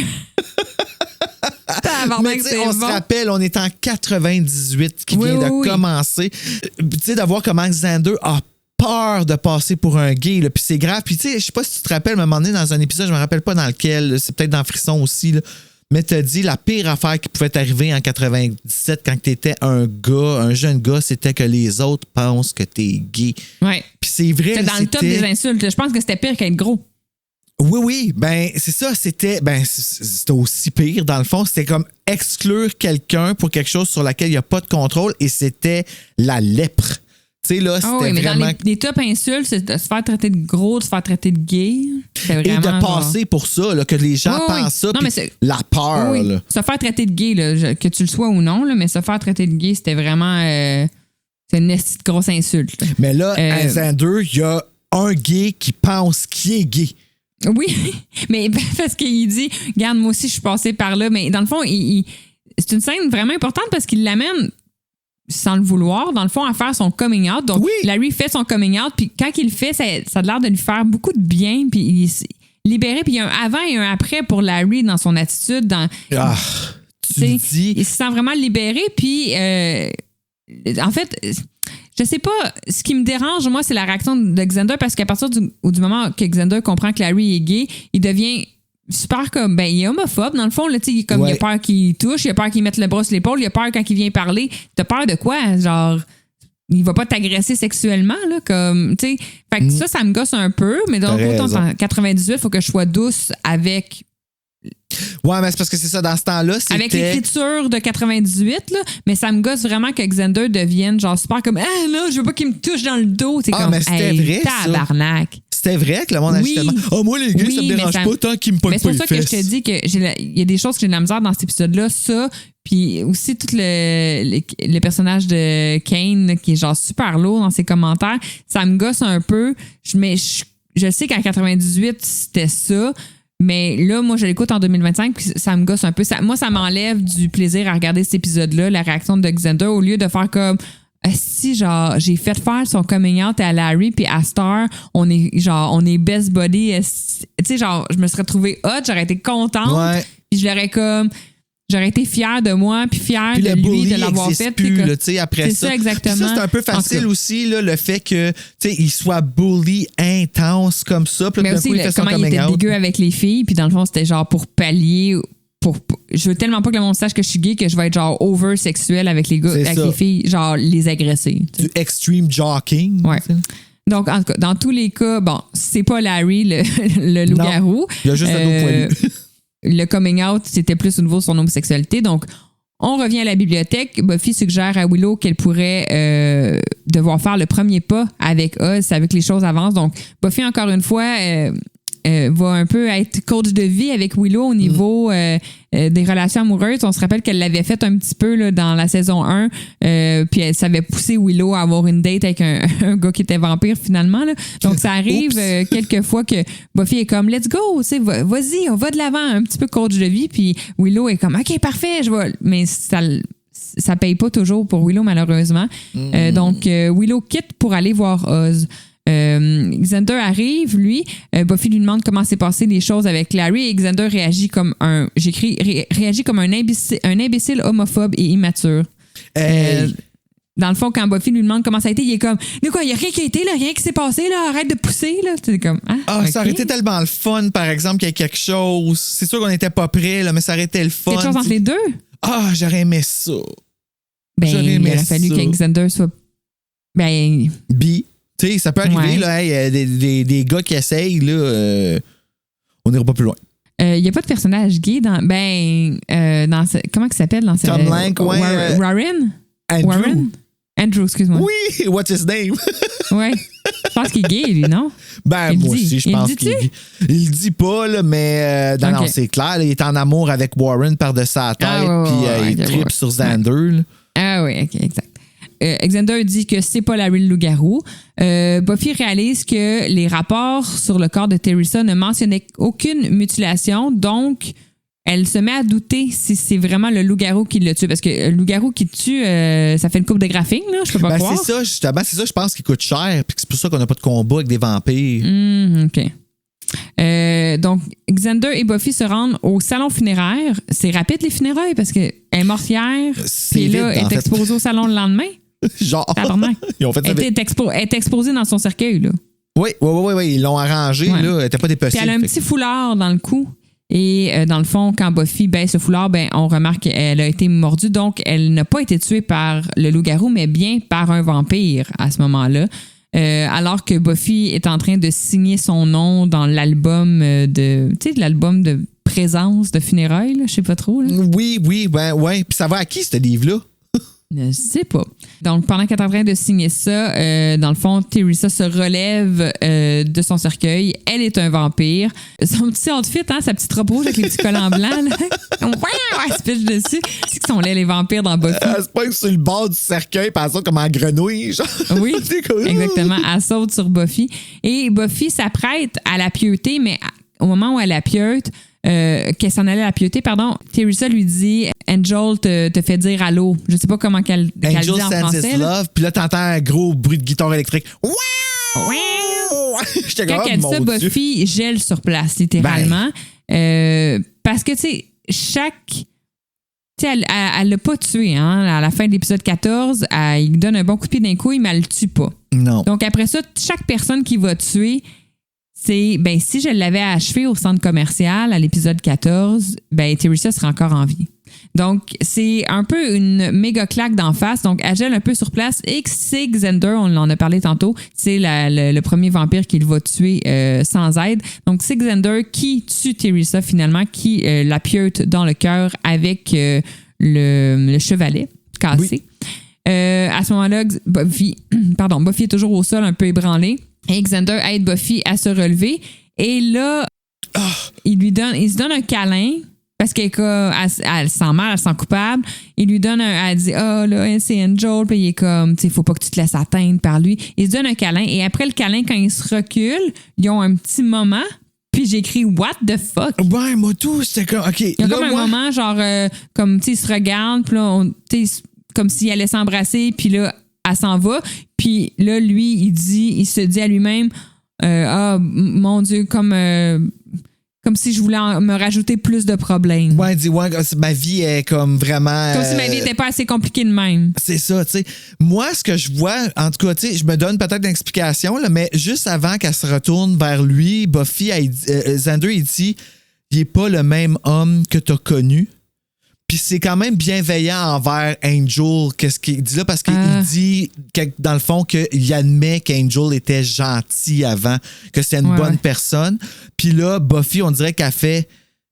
Speaker 3: Mais tu sais, on se rappelle, on est en 98 qui vient de commencer. Tu sais, de voir comment Xander a peur de passer pour un gay, là. Puis c'est grave. Puis tu sais, je sais pas si tu te rappelles, à un moment donné, dans un épisode, je me rappelle pas dans lequel, c'est peut-être dans Frisson aussi, là, mais t'as dit la pire affaire qui pouvait t'arriver en 97 quand t'étais un jeune gars, c'était que les autres pensent que t'es gay.
Speaker 1: Ouais.
Speaker 3: Puis c'est vrai.
Speaker 1: C'est dans le top des insultes. Je pense que c'était pire qu'être gros.
Speaker 3: Oui, ben c'est ça, c'était aussi pire dans le fond, c'était comme exclure quelqu'un pour quelque chose sur laquelle il n'y a pas de contrôle et c'était la lèpre. Tu sais, là, c'était
Speaker 1: oui, mais
Speaker 3: vraiment...
Speaker 1: dans les top insultes, c'est de se faire traiter de gros, de se faire traiter de gay. Vraiment,
Speaker 3: et de passer pour ça, là, que les gens pensent ça,
Speaker 1: non,
Speaker 3: puis la peur.
Speaker 1: Oui.
Speaker 3: Là.
Speaker 1: Se faire traiter de gay, là, que tu le sois ou non, là, mais se faire traiter de gay, c'était vraiment c'est une grosse insulte. Là.
Speaker 3: Mais là, à Xander, il y a un gay qui pense qu'il est gay.
Speaker 1: Oui, mais parce qu'il dit, regarde, moi aussi, je suis passé par là. Mais dans le fond, c'est une scène vraiment importante parce qu'il l'amène, sans le vouloir, dans le fond, à faire son coming out. Donc, Larry fait son coming out, puis quand il le fait, ça a l'air de lui faire beaucoup de bien, puis il est libéré. Puis il y a un avant et un après pour Larry dans son attitude.
Speaker 3: Tu dis...
Speaker 1: Il se sent vraiment libéré, puis en fait... Je sais pas, ce qui me dérange, moi, c'est la réaction de Xander parce qu'à partir du moment que Xander comprend que Larry est gay, il devient super comme, ben, il est homophobe. Dans le fond, là, il a peur qu'il touche, il a peur qu'il mette le bras sur l'épaule, il a peur quand il vient parler. T'as peur de quoi? Genre, il va pas t'agresser sexuellement, là, comme, tu sais. Fait que ça me gosse un peu, mais donc, autant en 98, il faut que je sois douce avec.
Speaker 3: Ouais, mais c'est parce que c'est ça, dans ce temps-là, c'était...
Speaker 1: Avec l'écriture de 98, là, mais ça me gosse vraiment que Xander devienne genre super comme « Ah non, je veux pas qu'il me touche dans le dos. » C'est comme
Speaker 3: mais c'était vrai,
Speaker 1: tabarnak.
Speaker 3: Ça. C'était vrai que le monde agit tellement... « Oh, moi, les gays, ça me dérange pas tant qu'ils me pognent pas les fesses. »
Speaker 1: Mais c'est pour ça que je te dis qu'il y a des choses que j'ai de la misère dans cet épisode-là. Ça, puis aussi tout le personnage de Kane qui est genre super lourd dans ses commentaires. Ça me gosse un peu. Je sais qu'en 98, c'était ça. Mais là, moi, je l'écoute en 2025 puis ça me gosse un peu. Moi, ça m'enlève du plaisir à regarder cet épisode-là, la réaction de Xander, au lieu de faire comme si, genre, j'ai fait faire son coming out à Larry puis à Star, on est best buddy. Tu sais, genre, je me serais trouvée hot, j'aurais été contente. Puis j'aurais été fière de moi, puis fière de lui de l'avoir fait.
Speaker 3: Après
Speaker 1: ça, exactement.
Speaker 3: Puis ça, c'est un peu facile aussi, là, le fait que il soit bully intense comme ça. Puis
Speaker 1: mais aussi, comment il était dégueu avec les filles, puis dans le fond, c'était genre pour pallier. Je veux tellement pas que le monde sache que je suis gay que je vais être genre over-sexuel avec les gars, avec les filles, genre les agresser. T'sais.
Speaker 3: Du extreme jockeying.
Speaker 1: Ouais. Donc, en tout cas, dans tous les cas, bon, c'est pas Larry, le loup-garou.
Speaker 3: Il y a juste un autre point de vue.
Speaker 1: Le coming out, c'était plus au niveau de son homosexualité. Donc, on revient à la bibliothèque. Buffy suggère à Willow qu'elle pourrait devoir faire le premier pas avec Oz, avec les choses avancent. Donc, Buffy, encore une fois, va un peu être coach de vie avec Willow au niveau des relations amoureuses. On se rappelle qu'elle l'avait fait un petit peu là, dans la saison 1, puis ça avait poussé Willow à avoir une date avec un gars qui était vampire finalement. Là. Donc, ça arrive quelques fois que Buffy est comme « Let's go, vas-y, on va de l'avant », un petit peu coach de vie, puis Willow est comme « OK, parfait, je vais... » Mais ça paye pas toujours pour Willow, malheureusement. Donc, Willow quitte pour aller voir Oz. Xander arrive, lui. Buffy lui demande comment s'est passé les choses avec Larry et Xander réagit comme réagit comme un imbécile homophobe et immature. Dans le fond, quand Buffy lui demande comment ça a été, il est comme « De quoi, il n'y a rien qui a été, là, rien qui s'est passé, là, arrête de pousser. » là. C'est comme okay.
Speaker 3: Ça aurait été tellement le fun, par exemple, qu'il y ait quelque chose. C'est sûr qu'on n'était pas prêts, là, mais ça aurait été le fun.
Speaker 1: Quelque chose entre les deux?
Speaker 3: J'aurais aimé ça.
Speaker 1: J'aurais aimé il aurait fallu que Xander soit...
Speaker 3: Bi. Tu sais, ça peut arriver, là, des gars qui essayent, là, on n'ira pas plus loin.
Speaker 1: Il n'y a pas de personnage gay dans comment il s'appelle dans
Speaker 3: Tom Lank,
Speaker 1: Warren? Andrew, excuse-moi.
Speaker 3: Oui, what's his name?
Speaker 1: Ouais. Je pense qu'il est gay, lui, non?
Speaker 3: Moi aussi, je pense qu'il est gay. Il le dit pas, là, mais non, c'est clair. Là, il est en amour avec Warren par-dessus sa tête, puis il tripe sur Xander.
Speaker 1: Ouais. Ah oui, OK, exact. Xander dit que c'est pas Larry le loup-garou. Buffy réalise que les rapports sur le corps de Teresa ne mentionnaient aucune mutilation, donc elle se met à douter si c'est vraiment le loup-garou qui l'a tué. Parce que le loup-garou qui tue, ça fait une coupe de graphing, là, je peux pas croire.
Speaker 3: C'est ça, justement, je pense qu'il coûte cher, puis c'est pour ça qu'on n'a pas de combat avec des vampires.
Speaker 1: OK. Donc, Xander et Buffy se rendent au salon funéraire. C'est rapide, les funérailles, parce qu'elle est morte hier, puis là, elle est exposée au salon le lendemain.
Speaker 3: Genre,
Speaker 1: ils ont fait ça. Elle est exposée dans son cercueil, là.
Speaker 3: Oui, ils l'ont arrangé, là. Elle n'était pas dépassée.
Speaker 1: Puis elle a un petit foulard dans le cou. Et dans le fond, quand Buffy baisse le foulard, on remarque qu'elle a été mordue. Donc, elle n'a pas été tuée par le loup-garou, mais bien par un vampire à ce moment-là. Alors que Buffy est en train de signer son nom dans l'album l'album de présence de funérailles, là, je sais pas trop. Là.
Speaker 3: Oui. Puis ça va à qui, ce livre-là?
Speaker 1: Je sais pas. Donc, pendant qu'elle est en train de signer ça, dans le fond, Teresa se relève de son cercueil. Elle est un vampire. Son petit outfit, sa petite robe rouge avec les petits collants blancs, elle se pitche dessus. C'est qu'ils sont laids, les vampires dans Buffy.
Speaker 3: Elle se pointe sur le bord du cercueil, par ça comme en grenouille. Genre.
Speaker 1: Oui, exactement. Elle saute sur Buffy. Et Buffy s'apprête à la pieuter, mais au moment où elle la pieute, qu'elle s'en allait à la pieuter, Teresa lui dit « Angel te fait dire allô ». Je sais pas comment qu'elle dit en français.
Speaker 3: Angel love, puis là, t'entends un gros bruit de guitare électrique. Wow!
Speaker 1: Quand elle dit ça, Buffy gèle sur place, littéralement. Parce que, tu sais, elle l'a pas tué, hein. À la fin de l'épisode 14, il donne un bon coup de pied d'un couille, mais elle le tue pas.
Speaker 3: Non.
Speaker 1: Donc, après ça, chaque personne qui va tuer... si je l'avais achevé au centre commercial à l'épisode 14, Teresa serait encore en vie. Donc, c'est un peu une méga claque d'en face. Donc, elle gèle un peu sur place. Et c'est Xander, on en a parlé tantôt, c'est le premier vampire qu'il va tuer sans aide. Donc, c'est Xander qui tue Teresa finalement, qui la pieute dans le cœur avec le chevalet cassé. Oui. À ce moment-là, Buffy est toujours au sol, un peu ébranlée. Et Xander aide Buffy à se relever. Et là, il se donne un câlin parce qu'elle sent mal, elle se sent coupable. Il lui donne elle dit « là, c'est Angel. » Puis il est comme « il faut pas que tu te laisses atteindre par lui. » Il se donne un câlin. Et après le câlin, quand ils se reculent, ils ont un petit moment. Puis j'écris « What the fuck? »
Speaker 3: Ouais, moi tout, c'était comme... OK.
Speaker 1: Il y a comme un moment, genre, comme, ils se regardent. Puis là, comme s'ils allaient s'embrasser. Puis là, elle s'en va. Puis là, lui, il se dit à lui-même mon Dieu, comme si je voulais me rajouter plus de problèmes.
Speaker 3: Ouais, il dit ma vie est comme vraiment...
Speaker 1: Comme si ma vie n'était pas assez compliquée de même.
Speaker 3: C'est ça, tu sais. Moi, ce que je vois, en tout cas, tu sais, je me donne peut-être une explication, là, mais juste avant qu'elle se retourne vers lui, Buffy, Xander, il dit « Il est pas le même homme que t'as connu. » Puis c'est quand même bienveillant envers Angel, qu'est-ce qu'il dit là, parce qu'il dit, dans le fond, qu'il admet qu'Angel était gentil avant, que c'était une bonne personne. Puis là, Buffy, on dirait qu'elle fait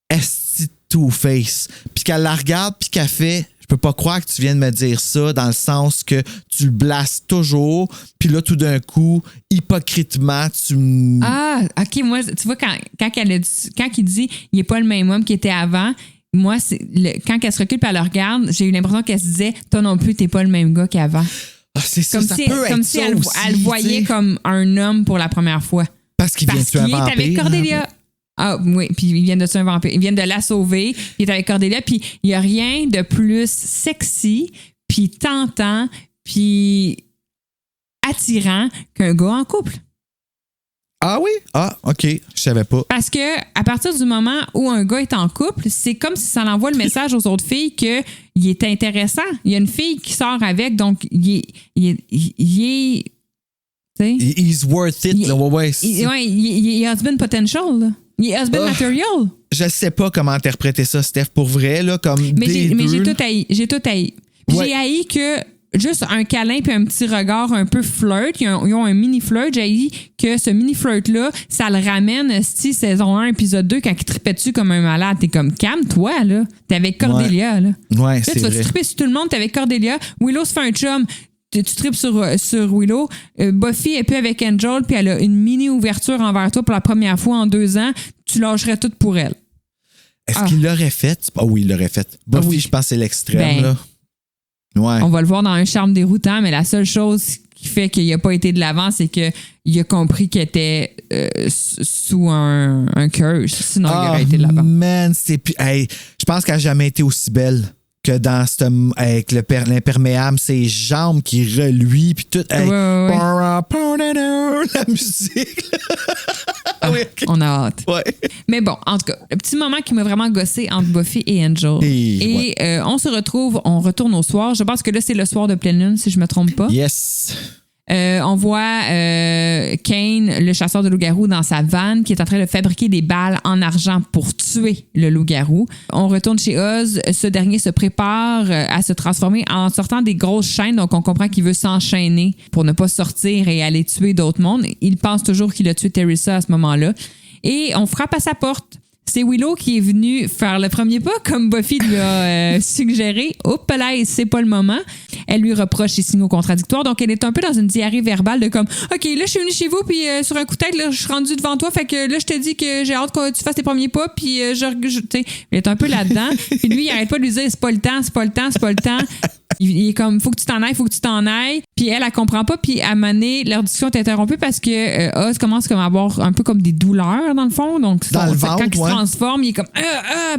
Speaker 3: esti two-face. Puis qu'elle la regarde, puis qu'elle fait, je peux pas croire que tu viennes me dire ça dans le sens que tu le blastes toujours, puis là, tout d'un coup, hypocritement, tu me...
Speaker 1: Ah, OK, moi, tu vois, quand il dit il n'est pas le même homme qu'il était avant, moi, quand elle se recule et elle le regarde, j'ai eu l'impression qu'elle se disait toi non plus, t'es pas le même gars qu'avant.
Speaker 3: Ah, c'est ça,
Speaker 1: Comme
Speaker 3: ça
Speaker 1: si,
Speaker 3: peut être
Speaker 1: comme si
Speaker 3: ça
Speaker 1: elle,
Speaker 3: aussi,
Speaker 1: elle voyait
Speaker 3: t'sais.
Speaker 1: comme un homme pour la première fois.
Speaker 3: Parce qu'il vient tuer un vampire.
Speaker 1: Parce qu'il est avec Cordelia. Ah oui, puis ils viennent de tuer un vampire. Ils viennent de la sauver. Il est avec Cordelia, puis il n'y a rien de plus sexy, puis tentant, puis attirant qu'un gars en couple.
Speaker 3: Ah oui? Ah, OK. Je savais pas.
Speaker 1: Parce que à partir du moment où un gars est en couple, c'est comme si ça envoie le message aux autres filles qu'il est intéressant. Il y a une fille qui sort avec, donc il est t'sais,
Speaker 3: He's worth it. Là, ouais,
Speaker 1: il est husband potential. Là. Il est husband material.
Speaker 3: Je sais pas comment interpréter ça, Steph, pour vrai. Là, comme
Speaker 1: Mais j'ai
Speaker 3: deux.
Speaker 1: tout haï. J'ai tout haï. Puis
Speaker 3: Ouais.
Speaker 1: j'ai haï que juste un câlin puis un petit regard un peu flirt. Ils ont un mini flirt. J'ai haï que ce mini flirt-là, ça le ramène, saison 1, épisode 2, quand il tripait dessus comme un malade. T'es comme, calme-toi, là. T'es avec Cordelia, là.
Speaker 3: Ouais,
Speaker 1: Là,
Speaker 3: c'est
Speaker 1: tu vas
Speaker 3: vrai.
Speaker 1: tripper sur tout le monde, t'es avec Cordelia. Willow se fait un chum. Tu tripes sur Willow. Buffy est plus avec Angel, puis elle a une mini ouverture envers toi pour la première fois en 2 ans. Tu lâcherais tout pour elle.
Speaker 3: Est-ce qu'il l'aurait fait? Ah oui, il l'aurait fait. Buffy,
Speaker 1: oui.
Speaker 3: je pense que c'est l'extrême.
Speaker 1: Ben,
Speaker 3: là. Ouais.
Speaker 1: On va le voir dans un charme déroutant, mais la seule chose qui fait qu'il n'a pas été de l'avant, c'est qu'il a compris qu'il était sous un curse. Sinon, il aurait été de l'avant.
Speaker 3: Man, hey, je pense qu'elle n'a jamais été aussi belle que dans avec l'imperméable, ses jambes qui reluient, puis tout. Hey,
Speaker 1: Ouais.
Speaker 3: la musique. Oui, ok.
Speaker 1: On a hâte.
Speaker 3: Ouais.
Speaker 1: Mais bon, en tout cas, le petit moment qui m'a vraiment gossé entre Buffy et Angel.
Speaker 3: Et
Speaker 1: On se retrouve, on retourne au soir. Je pense que là, c'est le soir de pleine lune, si je me trompe pas.
Speaker 3: Yes.
Speaker 1: On voit Kane, le chasseur de loup-garou, dans sa vanne, qui est en train de fabriquer des balles en argent pour tuer le loup-garou. On retourne chez Oz. Ce dernier se prépare à se transformer en sortant des grosses chaînes. Donc, on comprend qu'il veut s'enchaîner pour ne pas sortir et aller tuer d'autres mondes. Il pense toujours qu'il a tué Teresa à ce moment-là. Et on frappe à sa porte. C'est Willow qui est venue faire le premier pas, comme Buffy lui a suggéré. Oups là, c'est pas le moment. Elle lui reproche ses signaux contradictoires. Donc, elle est un peu dans une diarrhée verbale de comme, OK, là, je suis venue chez vous, puis sur un coup de tête, là, je suis rendue devant toi. Fait que là, je te dis que j'ai hâte que tu fasses tes premiers pas, puis tu sais, elle est un peu là-dedans. Puis lui, il arrête pas de lui dire, c'est pas le temps, c'est pas le temps, c'est pas le temps. Il est comme, faut que tu t'en ailles, faut que tu t'en ailles. Puis elle comprend pas. Puis à un moment donné, leur discussion est interrompue parce que Oz commence comme à avoir un peu comme des douleurs dans le fond. Donc,
Speaker 3: Dans le ventre,
Speaker 1: quand il se transforme, il est comme,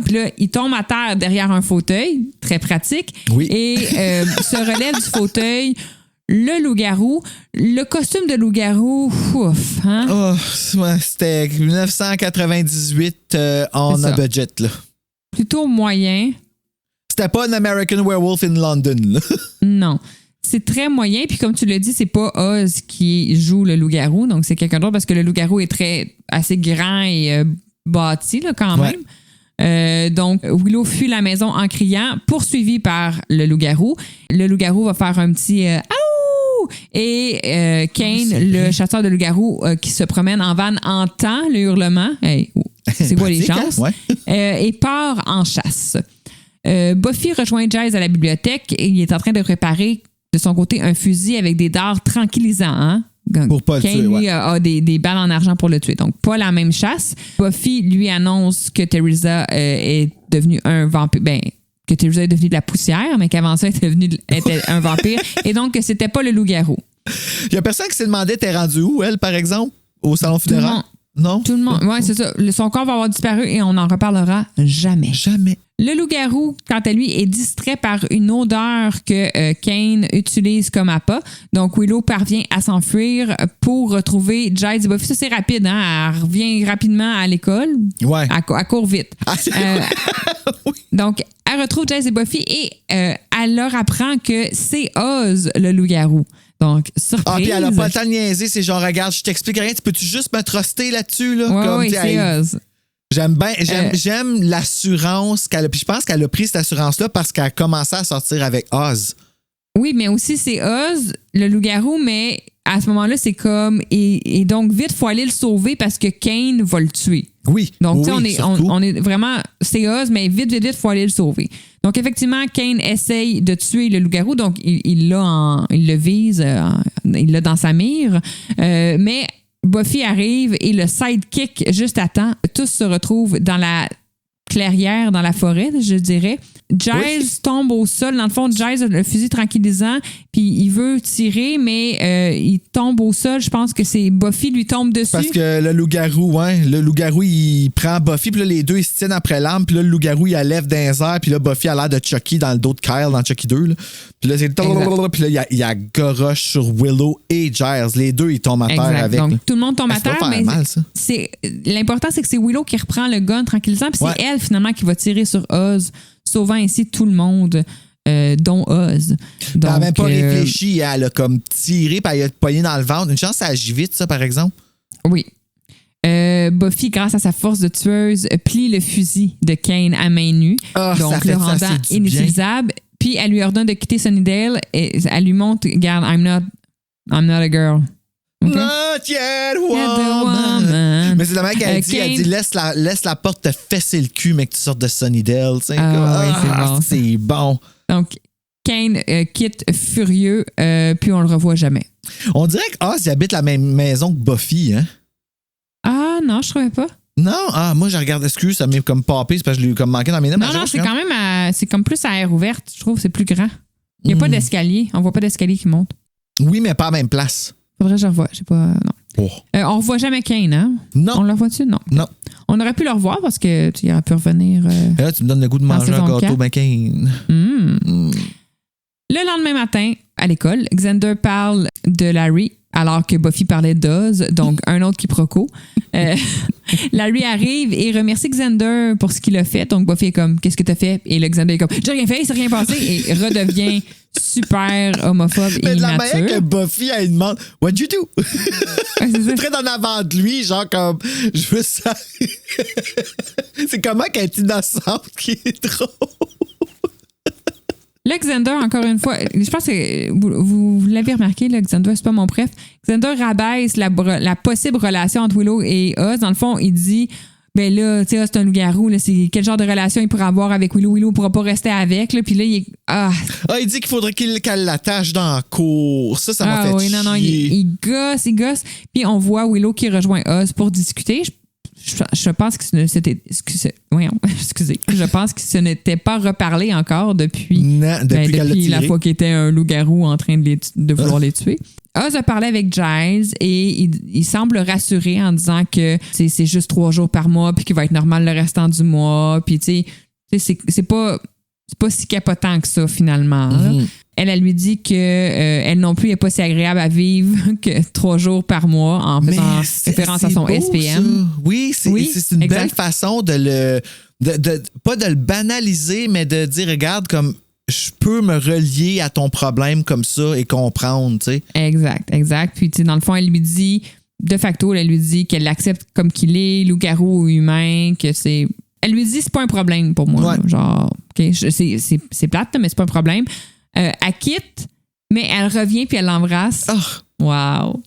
Speaker 1: puis là, il tombe à terre derrière un fauteuil, très pratique.
Speaker 3: Oui.
Speaker 1: Et se relève du fauteuil. Le loup-garou, le costume de loup-garou, ouf, hein?
Speaker 3: Oh, ouais, c'était 1998 on
Speaker 1: C'est
Speaker 3: a
Speaker 1: ça.
Speaker 3: budget, là.
Speaker 1: Plutôt moyen.
Speaker 3: C'était pas un American Werewolf in London, là.
Speaker 1: Non. C'est très moyen. Puis comme tu l'as dit, c'est pas Oz qui joue le loup-garou. Donc, c'est quelqu'un d'autre parce que le loup-garou est assez grand et bâti là, quand
Speaker 3: Ouais.
Speaker 1: même. Donc, Willow fuit la maison en criant, poursuivi par le loup-garou. Le loup-garou va faire un petit « Aouh! » Et Kane, le chasseur de loup-garou qui se promène en vanne, entend le hurlement. Hey, c'est quoi les
Speaker 3: Pratique,
Speaker 1: chances?
Speaker 3: hein? Ouais.
Speaker 1: Et part en chasse. Buffy rejoint Giles à la bibliothèque et il est en train de préparer de son côté un fusil avec des dards tranquillisants. Hein?
Speaker 3: Pour pas le
Speaker 1: Kane,
Speaker 3: tuer, ouais.
Speaker 1: lui, a des balles en argent pour le tuer. Donc, pas la même chasse. Buffy lui annonce que Teresa est devenue un vampire. Ben, que Teresa est devenue de la poussière, mais qu'avant ça, était un vampire. Et donc, que c'était pas le loup-garou.
Speaker 3: Il y a personne qui s'est demandé, t'es rendu où, elle, par exemple, au salon funéraire? Non?
Speaker 1: Tout le monde. Oui, c'est ça. Son corps va avoir disparu et on n'en reparlera jamais.
Speaker 3: Jamais.
Speaker 1: Le loup-garou, quant à lui, est distrait par une odeur que Kane utilise comme appât. Donc, Willow parvient à s'enfuir pour retrouver Giles et Buffy. Ça, c'est rapide, hein? Elle revient rapidement à l'école.
Speaker 3: Ouais.
Speaker 1: Elle court vite.
Speaker 3: Ah, oui.
Speaker 1: Donc, elle retrouve Giles et Buffy et elle leur apprend que c'est Oz, le loup-garou. Donc, surprise.
Speaker 3: Ah, puis elle a pas le temps de niaiser. C'est genre, regarde, je t'explique rien. Tu peux-tu juste me truster là-dessus, là?
Speaker 1: Oui,
Speaker 3: tu sais,
Speaker 1: c'est
Speaker 3: hey,
Speaker 1: Oz.
Speaker 3: J'aime bien, j'aime l'assurance qu'elle a. Puis je pense qu'elle a pris cette assurance-là parce qu'elle a commencé à sortir avec Oz.
Speaker 1: Oui, mais aussi c'est Oz, le loup-garou, mais à ce moment-là, c'est comme... Et donc, vite, il faut aller le sauver parce que Kane va le tuer.
Speaker 3: Oui.
Speaker 1: Donc, tu sais,
Speaker 3: oui,
Speaker 1: on est vraiment... C'est Oz, mais vite, il faut aller le sauver. Donc, effectivement, Kane essaye de tuer le loup-garou. Donc, il le vise, il l'a dans sa mire. Mais Buffy arrive et le sidekick juste à temps. Tous se retrouvent dans la clairière, dans la forêt, je dirais. Giles tombe au sol. Dans le fond, Giles a le fusil tranquillisant, puis il veut tirer, mais il tombe au sol. Je pense que c'est Buffy lui tombe dessus.
Speaker 3: Parce que le loup-garou, il prend Buffy, puis là, les deux, ils se tiennent après l'arme, puis là, le loup-garou, il la lève dans les airs, puis là, Buffy a l'air de Chucky dans le dos de Kyle, dans Chucky 2. Là. Puis là, c'est... Puis là, il y a goroche sur Willow et Giles. Les deux, ils tombent à terre avec.
Speaker 1: Donc,
Speaker 3: là.
Speaker 1: tout le monde tombe à terre, mais
Speaker 3: mal, ça.
Speaker 1: l'important, c'est que c'est Willow qui reprend le gun tranquillisant, puis c'est elle, finalement, qui va tirer sur Oz, sauvant ainsi tout le monde, dont Oz.
Speaker 3: Elle n'a même pas réfléchi, elle a comme tiré, puis elle a pogné dans le ventre. Une chance, ça agit vite, ça, par exemple.
Speaker 1: Oui. Buffy, grâce à sa force de tueuse, plie le fusil de Kane à main nue, donc le rendant inutilisable. Puis elle lui ordonne de quitter Sunnydale et elle lui montre, regarde, I'm not a girl. Okay?
Speaker 3: Not yet woman. Mais c'est la mec qu'elle dit,
Speaker 1: Kane...
Speaker 3: elle dit laisse la porte te fesser le cul, mais que tu sortes de Sunnydale.
Speaker 1: C'est bon.
Speaker 3: C'est bon.
Speaker 1: Donc, Kane quitte furieux, puis on le revoit jamais.
Speaker 3: On dirait que Oz, il habite la même maison que Buffy, hein?
Speaker 1: Ah non, je trouvais pas.
Speaker 3: Non, moi, je regarde, excuse, ça m'est comme papé, c'est parce que je l'ai comme manqué dans mes notes.
Speaker 1: Non, c'est quand même c'est comme plus à air ouverte, je trouve, c'est plus grand. Il n'y a pas d'escalier, on voit pas d'escalier qui monte.
Speaker 3: Oui, mais pas à la même place.
Speaker 1: Faudrait que je revoie, je sais pas, non.
Speaker 3: Oh.
Speaker 1: On revoit jamais Kane, hein?
Speaker 3: Non.
Speaker 1: On le revoit-tu? Non.
Speaker 3: Non.
Speaker 1: On aurait pu le revoir parce que il aurait pu revenir.
Speaker 3: Et là, tu me donnes le goût de manger un gâteau Kane.
Speaker 1: Le lendemain matin, à l'école, Xander parle de Larry alors que Buffy parlait d'Oz, donc un autre quiproquo. Larry arrive et remercie Xander pour ce qu'il a fait. Donc Buffy est comme, qu'est-ce que t'as fait? Et le Xander est comme, j'ai rien fait, il s'est rien passé. Et redevient super homophobe et immature. Mais de la manière
Speaker 3: que Buffy, elle demande, what'd you do?
Speaker 1: C'est
Speaker 3: très en avant de lui, genre comme, je veux ça. C'est comment qu'elle est innocente qui est drôle.
Speaker 1: Là, Xander, encore une fois, je pense que vous l'avez remarqué, là, Xander, c'est pas mon préf. Xander rabaisse la possible relation entre Willow et Oz. Dans le fond, il dit, ben là, tu sais, c'est un loup-garou, là, c'est quel genre de relation il pourrait avoir avec Willow? Willow ne pourra pas rester avec, là, puis là, il est... il
Speaker 3: dit qu'il faudrait qu'elle l'attache dans la cour. Ça m'a fait chier.
Speaker 1: Non, il gosse. Puis on voit Willow qui rejoint Oz pour discuter. Je pense que je pense que ce n'était pas reparlé encore depuis la fois qu'il était un loup-garou en train de vouloir les tuer. Oz a parlé avec Giles et il semble rassuré en disant que c'est juste 3 jours par mois puis qu'il va être normal le restant du mois. Puis tu sais, c'est pas si capotant que ça finalement. Mm-hmm. Elle lui dit que elle non plus n'est pas si agréable à vivre que 3 jours par mois en faisant référence à son beau, SPM.
Speaker 3: Ça. Oui, c'est une belle façon de pas de le banaliser, mais de dire, regarde, comme je peux me relier à ton problème comme ça et comprendre, tu sais.
Speaker 1: Exact. Puis, tu sais, dans le fond, elle lui dit, de facto, elle lui dit qu'elle l'accepte comme qu'il est, loup-garou ou humain, que c'est... Elle lui dit, c'est pas un problème pour moi.
Speaker 3: Ouais.
Speaker 1: Genre, OK, c'est plate, mais c'est pas un problème. Elle quitte, mais elle revient puis elle l'embrasse.
Speaker 3: Oh.
Speaker 1: Wow.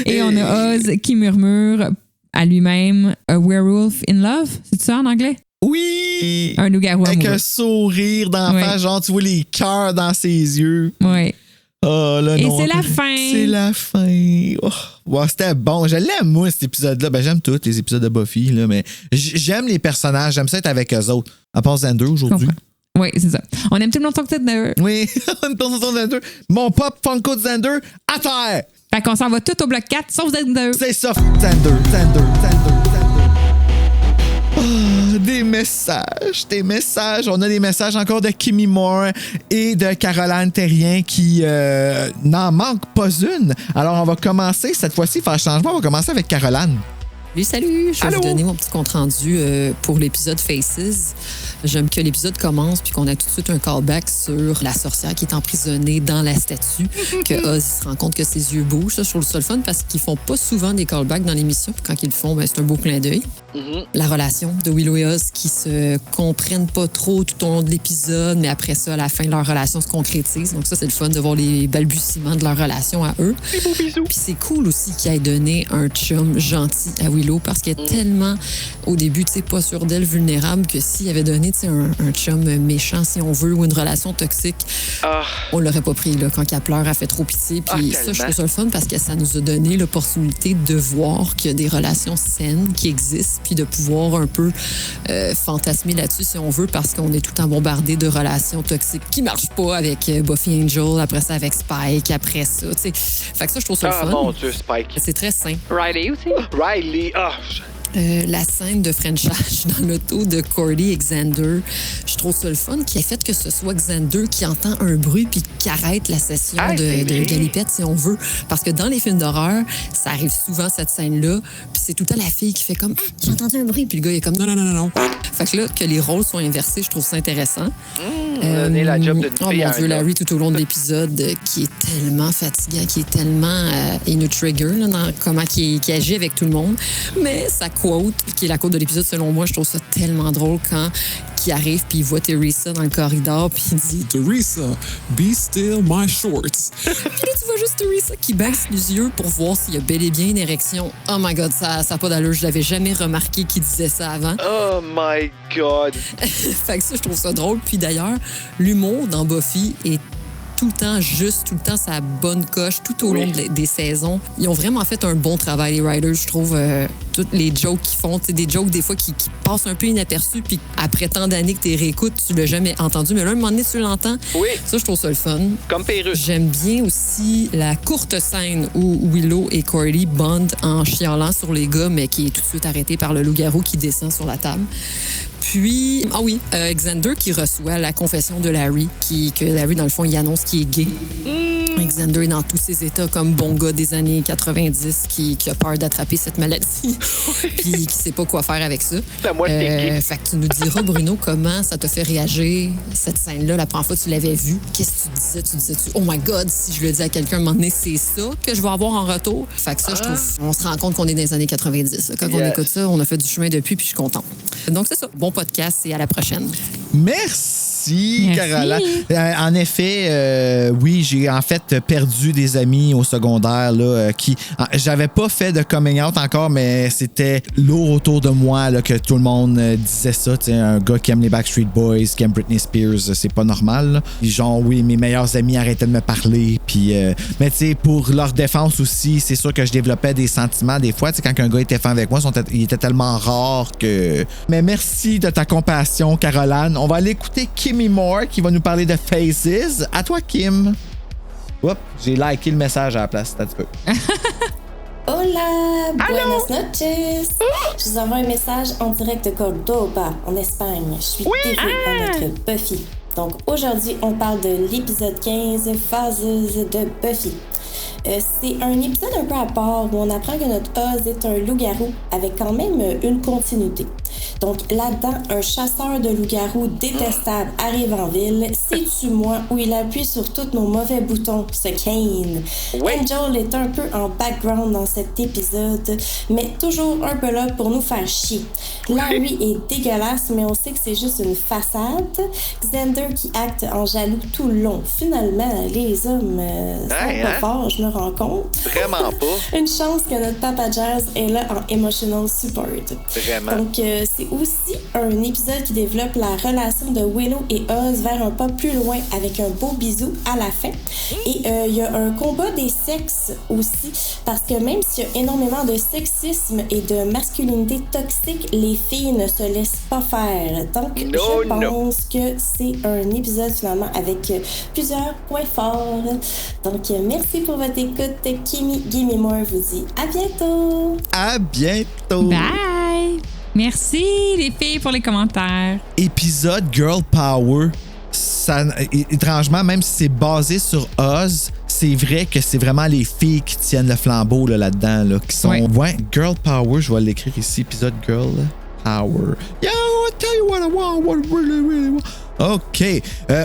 Speaker 1: Et on a Oz qui murmure à lui-même « A werewolf in love », c'est ça en anglais?
Speaker 3: Oui!
Speaker 1: Un loup-garou amoureux.
Speaker 3: Avec un sourire d'en face, genre tu vois les cœurs dans ses yeux.
Speaker 1: Oui.
Speaker 3: Oh, là,
Speaker 1: et
Speaker 3: non,
Speaker 1: c'est la fin.
Speaker 3: C'est la fin. Oh, wow, c'était bon. Je l'aime, moi, cet épisode-là. Ben, j'aime tous les épisodes de Buffy, là, mais j'aime les personnages. J'aime ça être avec eux autres. À part Xander aujourd'hui.
Speaker 1: Oui, c'est ça. On aime tout le monde son Xander.
Speaker 3: Oui, on aime tout le monde Xander. Mon pop Funko de Xander à terre.
Speaker 1: Fait qu'on s'en va tout au bloc 4, sauf Xander.
Speaker 3: C'est ça, Xander. Oh, des messages. On a des messages encore de Kimmy Moore et de Caroline Terrien qui n'en manquent pas une. Alors, on va commencer cette fois-ci, faire changement. On va commencer avec Caroline.
Speaker 4: Salut! Je vais
Speaker 3: Allô?
Speaker 4: vous donner mon petit compte-rendu pour l'épisode Faces. J'aime que l'épisode commence puis qu'on a tout de suite un callback sur la sorcière qui est emprisonnée dans la statue, que Oz se rend compte que ses yeux bougent. Ça, je trouve ça le fun parce qu'ils font pas souvent des callbacks dans l'émission. Puis quand ils le font, ben, c'est un beau clin d'œil. La relation de Willow et Oz qui se comprennent pas trop tout au long de l'épisode, mais après ça, à la fin, leur relation se concrétise. Donc ça, c'est le fun de voir les balbutiements de leur relation à eux. Des beaux bisous. Puis c'est cool aussi qu'il ait donné un chum gentil à Willow parce qu'elle est tellement, au début, tu sais, pas sûre d'elle, vulnérable, que s'il avait donné, tu sais, un chum méchant, si on veut, ou une relation toxique, on l'aurait pas pris, là. Quand elle pleure, elle fait trop pitié. Puis ça, je trouve ça le fun parce que ça nous a donné l'opportunité de voir qu'il y a des relations saines qui existent, puis de pouvoir un peu fantasmer là-dessus, si on veut, parce qu'on est tout le temps bombardé de relations toxiques qui marchent pas avec Buffy Angel, après ça avec Spike, après ça, tu sais. Fait que ça, je trouve ça le fun.
Speaker 3: Ah, mon Dieu, Spike.
Speaker 4: C'est très sain.
Speaker 6: Riley aussi.
Speaker 3: Riley,
Speaker 4: La scène de Frenchage dans l'auto de Cordy et Xander, je trouve ça le fun qui a fait que ce soit Xander qui entend un bruit puis qui arrête la session de galipette, si on veut. Parce que dans les films d'horreur, ça arrive souvent, cette scène-là, puis c'est tout le temps la fille qui fait comme « j'ai entendu un bruit », puis le gars il est comme « non ». Fait que là, que les rôles soient inversés, je trouve ça intéressant.
Speaker 3: donner la job d'une
Speaker 4: oh
Speaker 3: fille
Speaker 4: mon
Speaker 3: à
Speaker 4: Dieu,
Speaker 3: un
Speaker 4: Larry, tout au long de l'épisode, qui est tellement fatigant, qui est tellement in a trigger, là, dans comment qui agit avec tout le monde. Mais sa quote, qui est la quote de l'épisode, selon moi, je trouve ça tellement drôle quand il arrive puis il voit Teresa dans le corridor puis il dit «
Speaker 2: Teresa, be still my shorts. »
Speaker 4: Puis là, tu vois juste Teresa qui baisse les yeux pour voir s'il y a bel et bien une érection. Oh my God, ça n'a pas d'allure. Je l'avais jamais remarqué qu'il disait ça avant.
Speaker 3: Oh my God!
Speaker 4: Fait que ça, je trouve ça drôle. Puis d'ailleurs, l'humour dans Buffy est tout le temps juste, tout le temps sa bonne coche, tout au long des saisons. Ils ont vraiment fait un bon travail, les writers, je trouve. Toutes les jokes qu'ils font, des jokes des fois qui passent un peu inaperçus, puis après tant d'années que tu les réécoutes, tu l'as jamais entendu, mais là, un moment donné, tu l'entends.
Speaker 3: Oui.
Speaker 4: Ça, je trouve ça le fun.
Speaker 3: Comme Perruche.
Speaker 4: J'aime bien aussi la courte scène où Willow et Cordy bondent en chialant sur les gars, mais qui est tout de suite arrêté par le loup-garou qui descend sur la table. Puis, Xander qui reçoit la confession de Larry, que Larry, dans le fond, il annonce qu'il est gay. Xander est dans tous ses états comme bon gars des années 90 qui a peur d'attraper cette maladie puis qui sait pas quoi faire avec ça.
Speaker 3: Ben, moi, j'étais gay.
Speaker 4: Fait que tu nous diras, Bruno, comment ça t'a fait réagir, cette scène-là, la première fois que tu l'avais vue. Qu'est-ce que tu disais? Tu disais, oh my God, si je le dis à quelqu'un, à un moment donné, c'est ça que je vais avoir en retour. Fait que ça, je trouve, on se rend compte qu'on est dans les années 90. Quand on écoute ça, on a fait du chemin depuis puis je suis contente. Donc, c'est ça. Bon podcast et à la prochaine.
Speaker 3: Merci, Caroline. En effet, oui, j'ai en fait perdu des amis au secondaire là, qui. J'avais pas fait de coming out encore, mais c'était lourd autour de moi là, que tout le monde disait ça. Un gars qui aime les Backstreet Boys, qui aime Britney Spears, c'est pas normal. Là. Puis genre, oui, mes meilleurs amis arrêtaient de me parler. Puis, mais tu sais, pour leur défense aussi, c'est sûr que je développais des sentiments des fois. Quand un gars était fan avec moi, il était tellement rare que. Mais merci de ta compassion, Caroline. On va aller écouter Kimmy Moore qui va nous parler de Faces. À toi, Kim. Oups, j'ai liké le message à la place. Un petit peu.
Speaker 7: Hola, buenas noches. Je vous envoie un message en direct de Cordoba, en Espagne. Je suis dévouée à notre Buffy. Donc aujourd'hui, on parle de l'épisode 15, Phases de Buffy. C'est un épisode un peu à part où on apprend que notre Oz est un loup-garou avec quand même une continuité. Donc là-dedans, un chasseur de loups-garous détestable arrive en ville, c'est-tu moi, où il appuie sur tous nos mauvais boutons, ce Kane. Angel est un peu en background dans cet épisode, mais toujours un peu là pour nous faire chier. Larry est dégueulasse, mais on sait que c'est juste une façade. Xander qui acte en jaloux tout le long. Finalement, les hommes sont pas forts, je me rends compte.
Speaker 3: Vraiment pas.
Speaker 7: Une chance que notre Papa Jazz est là en emotional support.
Speaker 3: Vraiment.
Speaker 7: Donc, c'est aussi un épisode qui développe la relation de Willow et Oz vers un pas plus loin avec un beau bisou à la fin. Et il y a un combat des sexes aussi, parce que même s'il y a énormément de sexisme et de masculinité toxique, les filles ne se laissent pas faire. Donc, je pense que c'est un épisode finalement avec plusieurs points forts. Donc, merci pour votre écoute. Kimmy Moore vous dit à bientôt!
Speaker 3: À bientôt!
Speaker 1: Bye! Merci les filles pour les commentaires.
Speaker 3: Épisode Girl Power. Ça, étrangement, même si c'est basé sur Oz, c'est vrai que c'est vraiment les filles qui tiennent le flambeau là-dedans, là, qui sont... Ouais, Girl Power, je vais l'écrire ici, épisode Girl Power. Yo, I'll tell you what I want, what I really, really want. OK.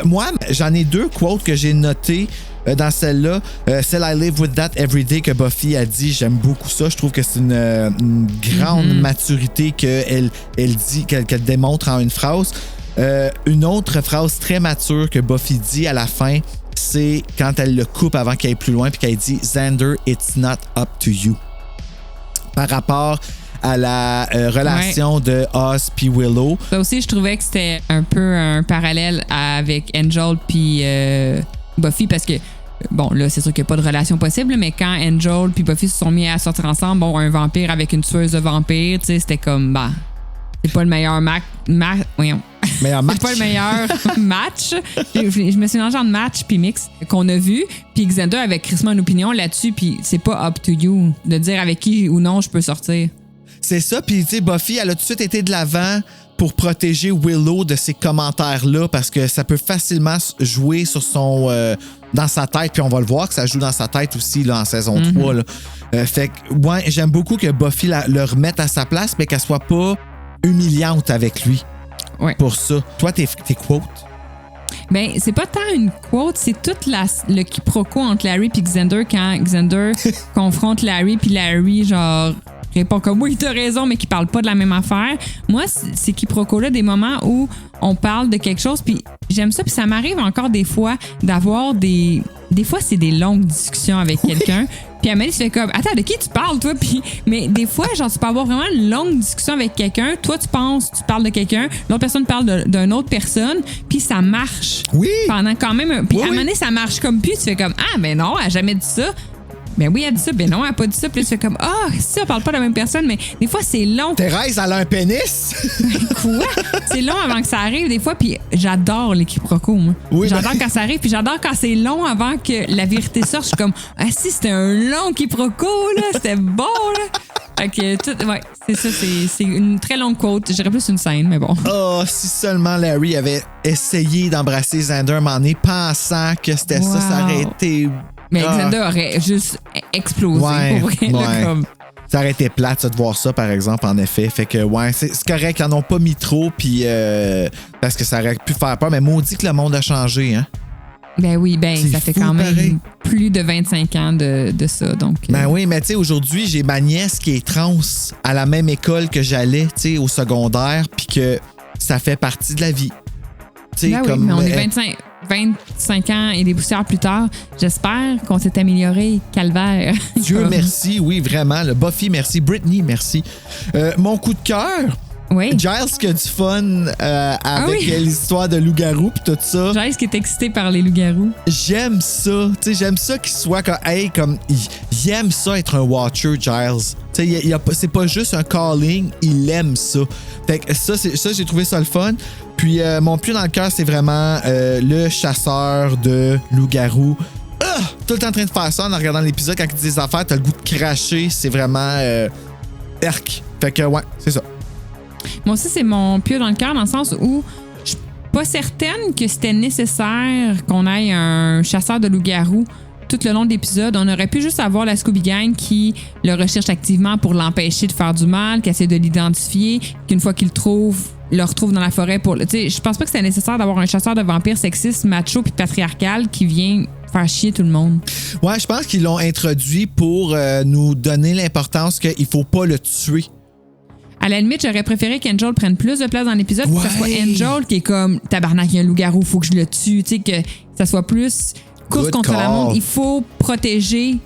Speaker 3: Moi, j'en ai 2 quotes que j'ai notées dans celle-là. Celle I live with that every day que Buffy a dit, j'aime beaucoup ça. Je trouve que c'est une grande maturité qu'elle dit, qu'elle démontre en une phrase. Une autre phrase très mature que Buffy dit à la fin, c'est quand elle le coupe avant qu'elle aille plus loin puis qu'elle dit « Xander, it's not up to you ». Par rapport à la relation de Oz puis Willow.
Speaker 1: Ça aussi, je trouvais que c'était un peu un parallèle avec Angel puis Buffy parce que, bon, là, c'est sûr qu'il n'y a pas de relation possible, mais quand Angel puis Buffy se sont mis à sortir ensemble, bon, un vampire avec une tueuse de vampires, tu sais, c'était comme, bah, c'est pas le meilleur voyons.
Speaker 3: Meilleur match.
Speaker 1: C'est pas le meilleur match. Je me suis mélangé entre match puis mix qu'on a vu. Puis Xander avait crissement une opinion là-dessus. Puis c'est pas up to you de dire avec qui ou non je peux sortir.
Speaker 3: C'est ça. Puis tu sais, Buffy, elle a tout de suite été de l'avant pour protéger Willow de ces commentaires-là parce que ça peut facilement jouer sur son... dans sa tête. Puis on va le voir que ça joue dans sa tête aussi là, en saison 3. Là. Fait que, ouais, j'aime beaucoup que Buffy le remette à sa place, mais qu'elle soit pas humiliante avec lui.
Speaker 1: Ouais.
Speaker 3: Pour ça. Toi, tes quotes?
Speaker 1: Ben, c'est pas tant une quote, c'est tout le quiproquo entre Larry et Xander quand Xander confronte Larry puis Larry, genre, répond comme oui, t'as raison, mais qui parle pas de la même affaire. Moi, ces quiproquos-là, des moments où on parle de quelque chose, puis j'aime ça, puis ça m'arrive encore des fois d'avoir des fois, c'est des longues discussions avec quelqu'un. Puis Amélie se fait comme, attends, de qui tu parles, toi? Puis, mais des fois, genre, tu peux avoir vraiment une longue discussion avec quelqu'un. Toi, tu parles de quelqu'un. L'autre personne parle d'une autre personne. Puis ça marche.
Speaker 3: Oui.
Speaker 1: Pendant quand même. Puis
Speaker 3: oui,
Speaker 1: à un moment donné, ça marche comme puis tu fais comme, ah, ben non, elle a jamais dit ça. Ben oui, elle a dit ça. Ben non, elle a pas dit ça. Puis tu fais comme, ah, si, on parle pas de la même personne. Mais des fois, c'est long.
Speaker 3: Thérèse, elle a un pénis?
Speaker 1: Quoi? C'est long avant que ça arrive, des fois. Puis j'adore les quiproquos, moi.
Speaker 3: Oui,
Speaker 1: j'adore quand ça arrive. Puis j'adore quand c'est long avant que la vérité sorte. Je suis comme, ah si, c'était un long quiproquo, là. C'était bon, là. Ok, ouais, c'est ça. C'est une très longue quote. Je dirais plus une scène, mais bon.
Speaker 3: Oh, si seulement Larry avait essayé d'embrasser Xander un moment donné, pensant que c'était ça, ça aurait été...
Speaker 1: Mais Xander aurait juste explosé, pour vrai. Là, comme...
Speaker 3: Ça aurait été plate, ça, de voir ça, par exemple, en effet. Fait que, ouais, c'est correct, ils en ont pas mis trop, puis parce que ça aurait pu faire peur, mais maudit que le monde a changé, hein?
Speaker 1: Ben oui, ça fait quand même
Speaker 3: pareil.
Speaker 1: plus de 25 ans de ça, donc...
Speaker 3: Ben oui, mais tu sais, aujourd'hui, j'ai ma nièce qui est trans à la même école que j'allais, tu sais, au secondaire, puis que ça fait partie de la vie. Tu sais,
Speaker 1: ben
Speaker 3: comme...
Speaker 1: oui, mais on est 25 ans et des poussières plus tard. J'espère qu'on s'est amélioré, calvaire.
Speaker 3: Dieu merci, oui, vraiment. Le Buffy, merci. Britney, merci. Mon coup de cœur...
Speaker 1: Oui.
Speaker 3: Giles qui a du fun avec l'histoire de loup-garou pis tout ça.
Speaker 1: Giles qui est excité par les loups-garous.
Speaker 3: J'aime ça. Tu sais, j'aime ça qu'il soit comme... Hey, comme... Il aime ça être un watcher, Giles. Tu sais, c'est pas juste un calling, il aime ça. Fait que ça, j'ai trouvé ça le fun. Puis mon pied dans le cœur, c'est vraiment le chasseur de loup-garou. Tout le temps en train de faire ça en regardant l'épisode. Quand il dit des affaires, t'as le goût de cracher. C'est vraiment... Erk. Fait que, ouais, c'est ça.
Speaker 1: Moi aussi, c'est mon pied dans le cœur dans le sens où je suis pas certaine que c'était nécessaire qu'on aille un chasseur de loups-garous tout le long de l'épisode. On aurait pu juste avoir la Scooby Gang qui le recherche activement pour l'empêcher de faire du mal, qui essaie de l'identifier, qu'une fois qu'il le retrouve dans la forêt pour... Tu sais, je pense pas que c'était nécessaire d'avoir un chasseur de vampires sexiste, macho puis patriarcal qui vient faire chier tout le monde.
Speaker 3: Ouais, je pense qu'ils l'ont introduit pour nous donner l'importance qu'il faut pas le tuer.
Speaker 1: À la limite, j'aurais préféré qu'Angel prenne plus de place dans l'épisode, que ça soit Angel qui est comme tabarnak, il y a un loup-garou, faut que je le tue, tu sais, que ça soit plus course contre la montre. Il faut protéger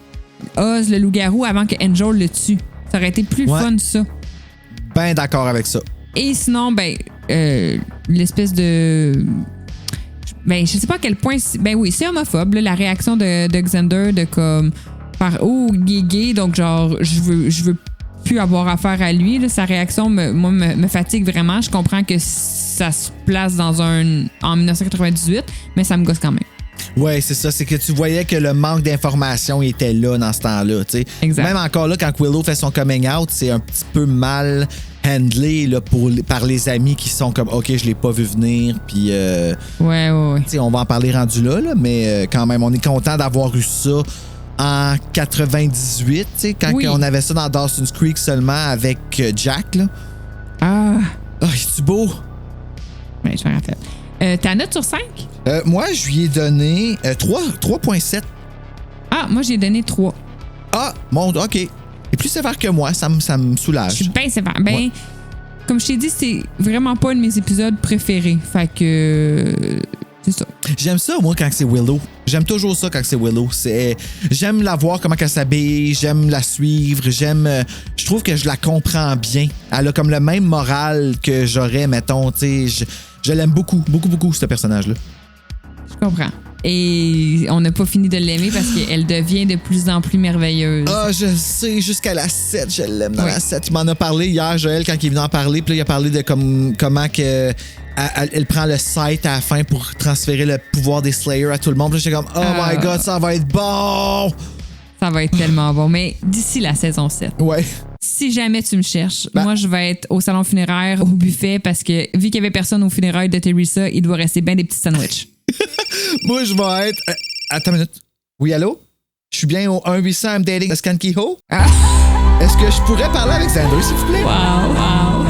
Speaker 1: Oz, le loup-garou, avant que Angel le tue. Ça aurait été plus fun, ça.
Speaker 3: Ben d'accord avec ça.
Speaker 1: Et sinon, l'espèce de... Ben, je sais pas à quel point... Ben oui, c'est homophobe, là, la réaction de Xander de comme... Faire, oh, gay, donc genre, je veux plus avoir affaire à lui. Là, sa réaction me fatigue vraiment. Je comprends que ça se place en 1998, mais ça me gosse quand même.
Speaker 3: Ouais, c'est ça. C'est que tu voyais que le manque d'information était là dans ce temps-là. T'sais.
Speaker 1: Exact.
Speaker 3: Même encore là, quand Willow fait son coming out, c'est un petit peu mal handlé là, par les amis qui sont comme OK, je l'ai pas vu venir. Puis,
Speaker 1: Ouais.
Speaker 3: on va en parler rendu là, mais quand même, on est content d'avoir eu ça en 98, quand on avait ça dans Dawson's Creek seulement avec Jack. Là.
Speaker 1: Ah,
Speaker 3: est-tu beau?
Speaker 1: ouais, je me rappelle. Ta note sur 5?
Speaker 3: Moi, je lui ai donné 3.7.
Speaker 1: Ah, moi, j'ai donné 3.
Speaker 3: Ah, mon OK. Il est plus sévère que moi, ça me soulage.
Speaker 1: Je suis bien sévère.
Speaker 3: Ouais.
Speaker 1: Comme je t'ai dit, c'est vraiment pas un de mes épisodes préférés. Fait que... c'est ça.
Speaker 3: J'aime ça, moi, quand c'est Willow. J'aime toujours ça quand c'est Willow. J'aime la voir, comment elle s'habille, j'aime la suivre, je trouve que je la comprends bien. Elle a comme le même moral que j'aurais, mettons, tu sais. Je l'aime beaucoup, ce personnage-là.
Speaker 1: Je comprends. Et on n'a pas fini de l'aimer parce qu'elle devient de plus en plus merveilleuse.
Speaker 3: Ah, je sais, jusqu'à la 7, je l'aime dans
Speaker 1: Oui.
Speaker 3: la 7. Il m'en a parlé hier, Joël, quand il est venu en parler. Puis là, il a parlé de comment que elle prend le sight à la fin pour transférer le pouvoir des Slayers à tout le monde. Puis là, j'étais comme, oh my God, ça va être bon!
Speaker 1: Ça va être tellement bon. Mais d'ici la saison 7,
Speaker 3: Ouais.
Speaker 1: si jamais tu me cherches, moi, je vais être au salon funéraire, au buffet, parce que vu qu'il y avait personne au funérailles de Teresa, il doit rester bien des petits sandwichs.
Speaker 3: Moi, je vais être... attends une minute. Oui, allô? Je suis bien au 1-800 I'm dating Skankiho?
Speaker 1: Ah.
Speaker 3: Est-ce que je pourrais parler avec Xander, s'il vous plaît?
Speaker 1: Wow.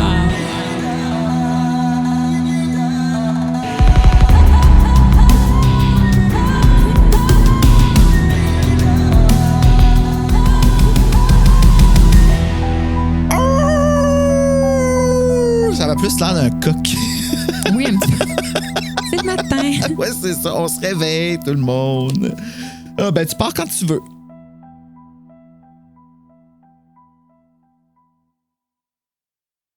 Speaker 3: Ça va plus l'air d'un coq.
Speaker 1: Oui, un petit peu. C'est le matin.
Speaker 3: Ouais, c'est ça. On se réveille, tout le monde. Ah, ben, tu pars quand tu veux.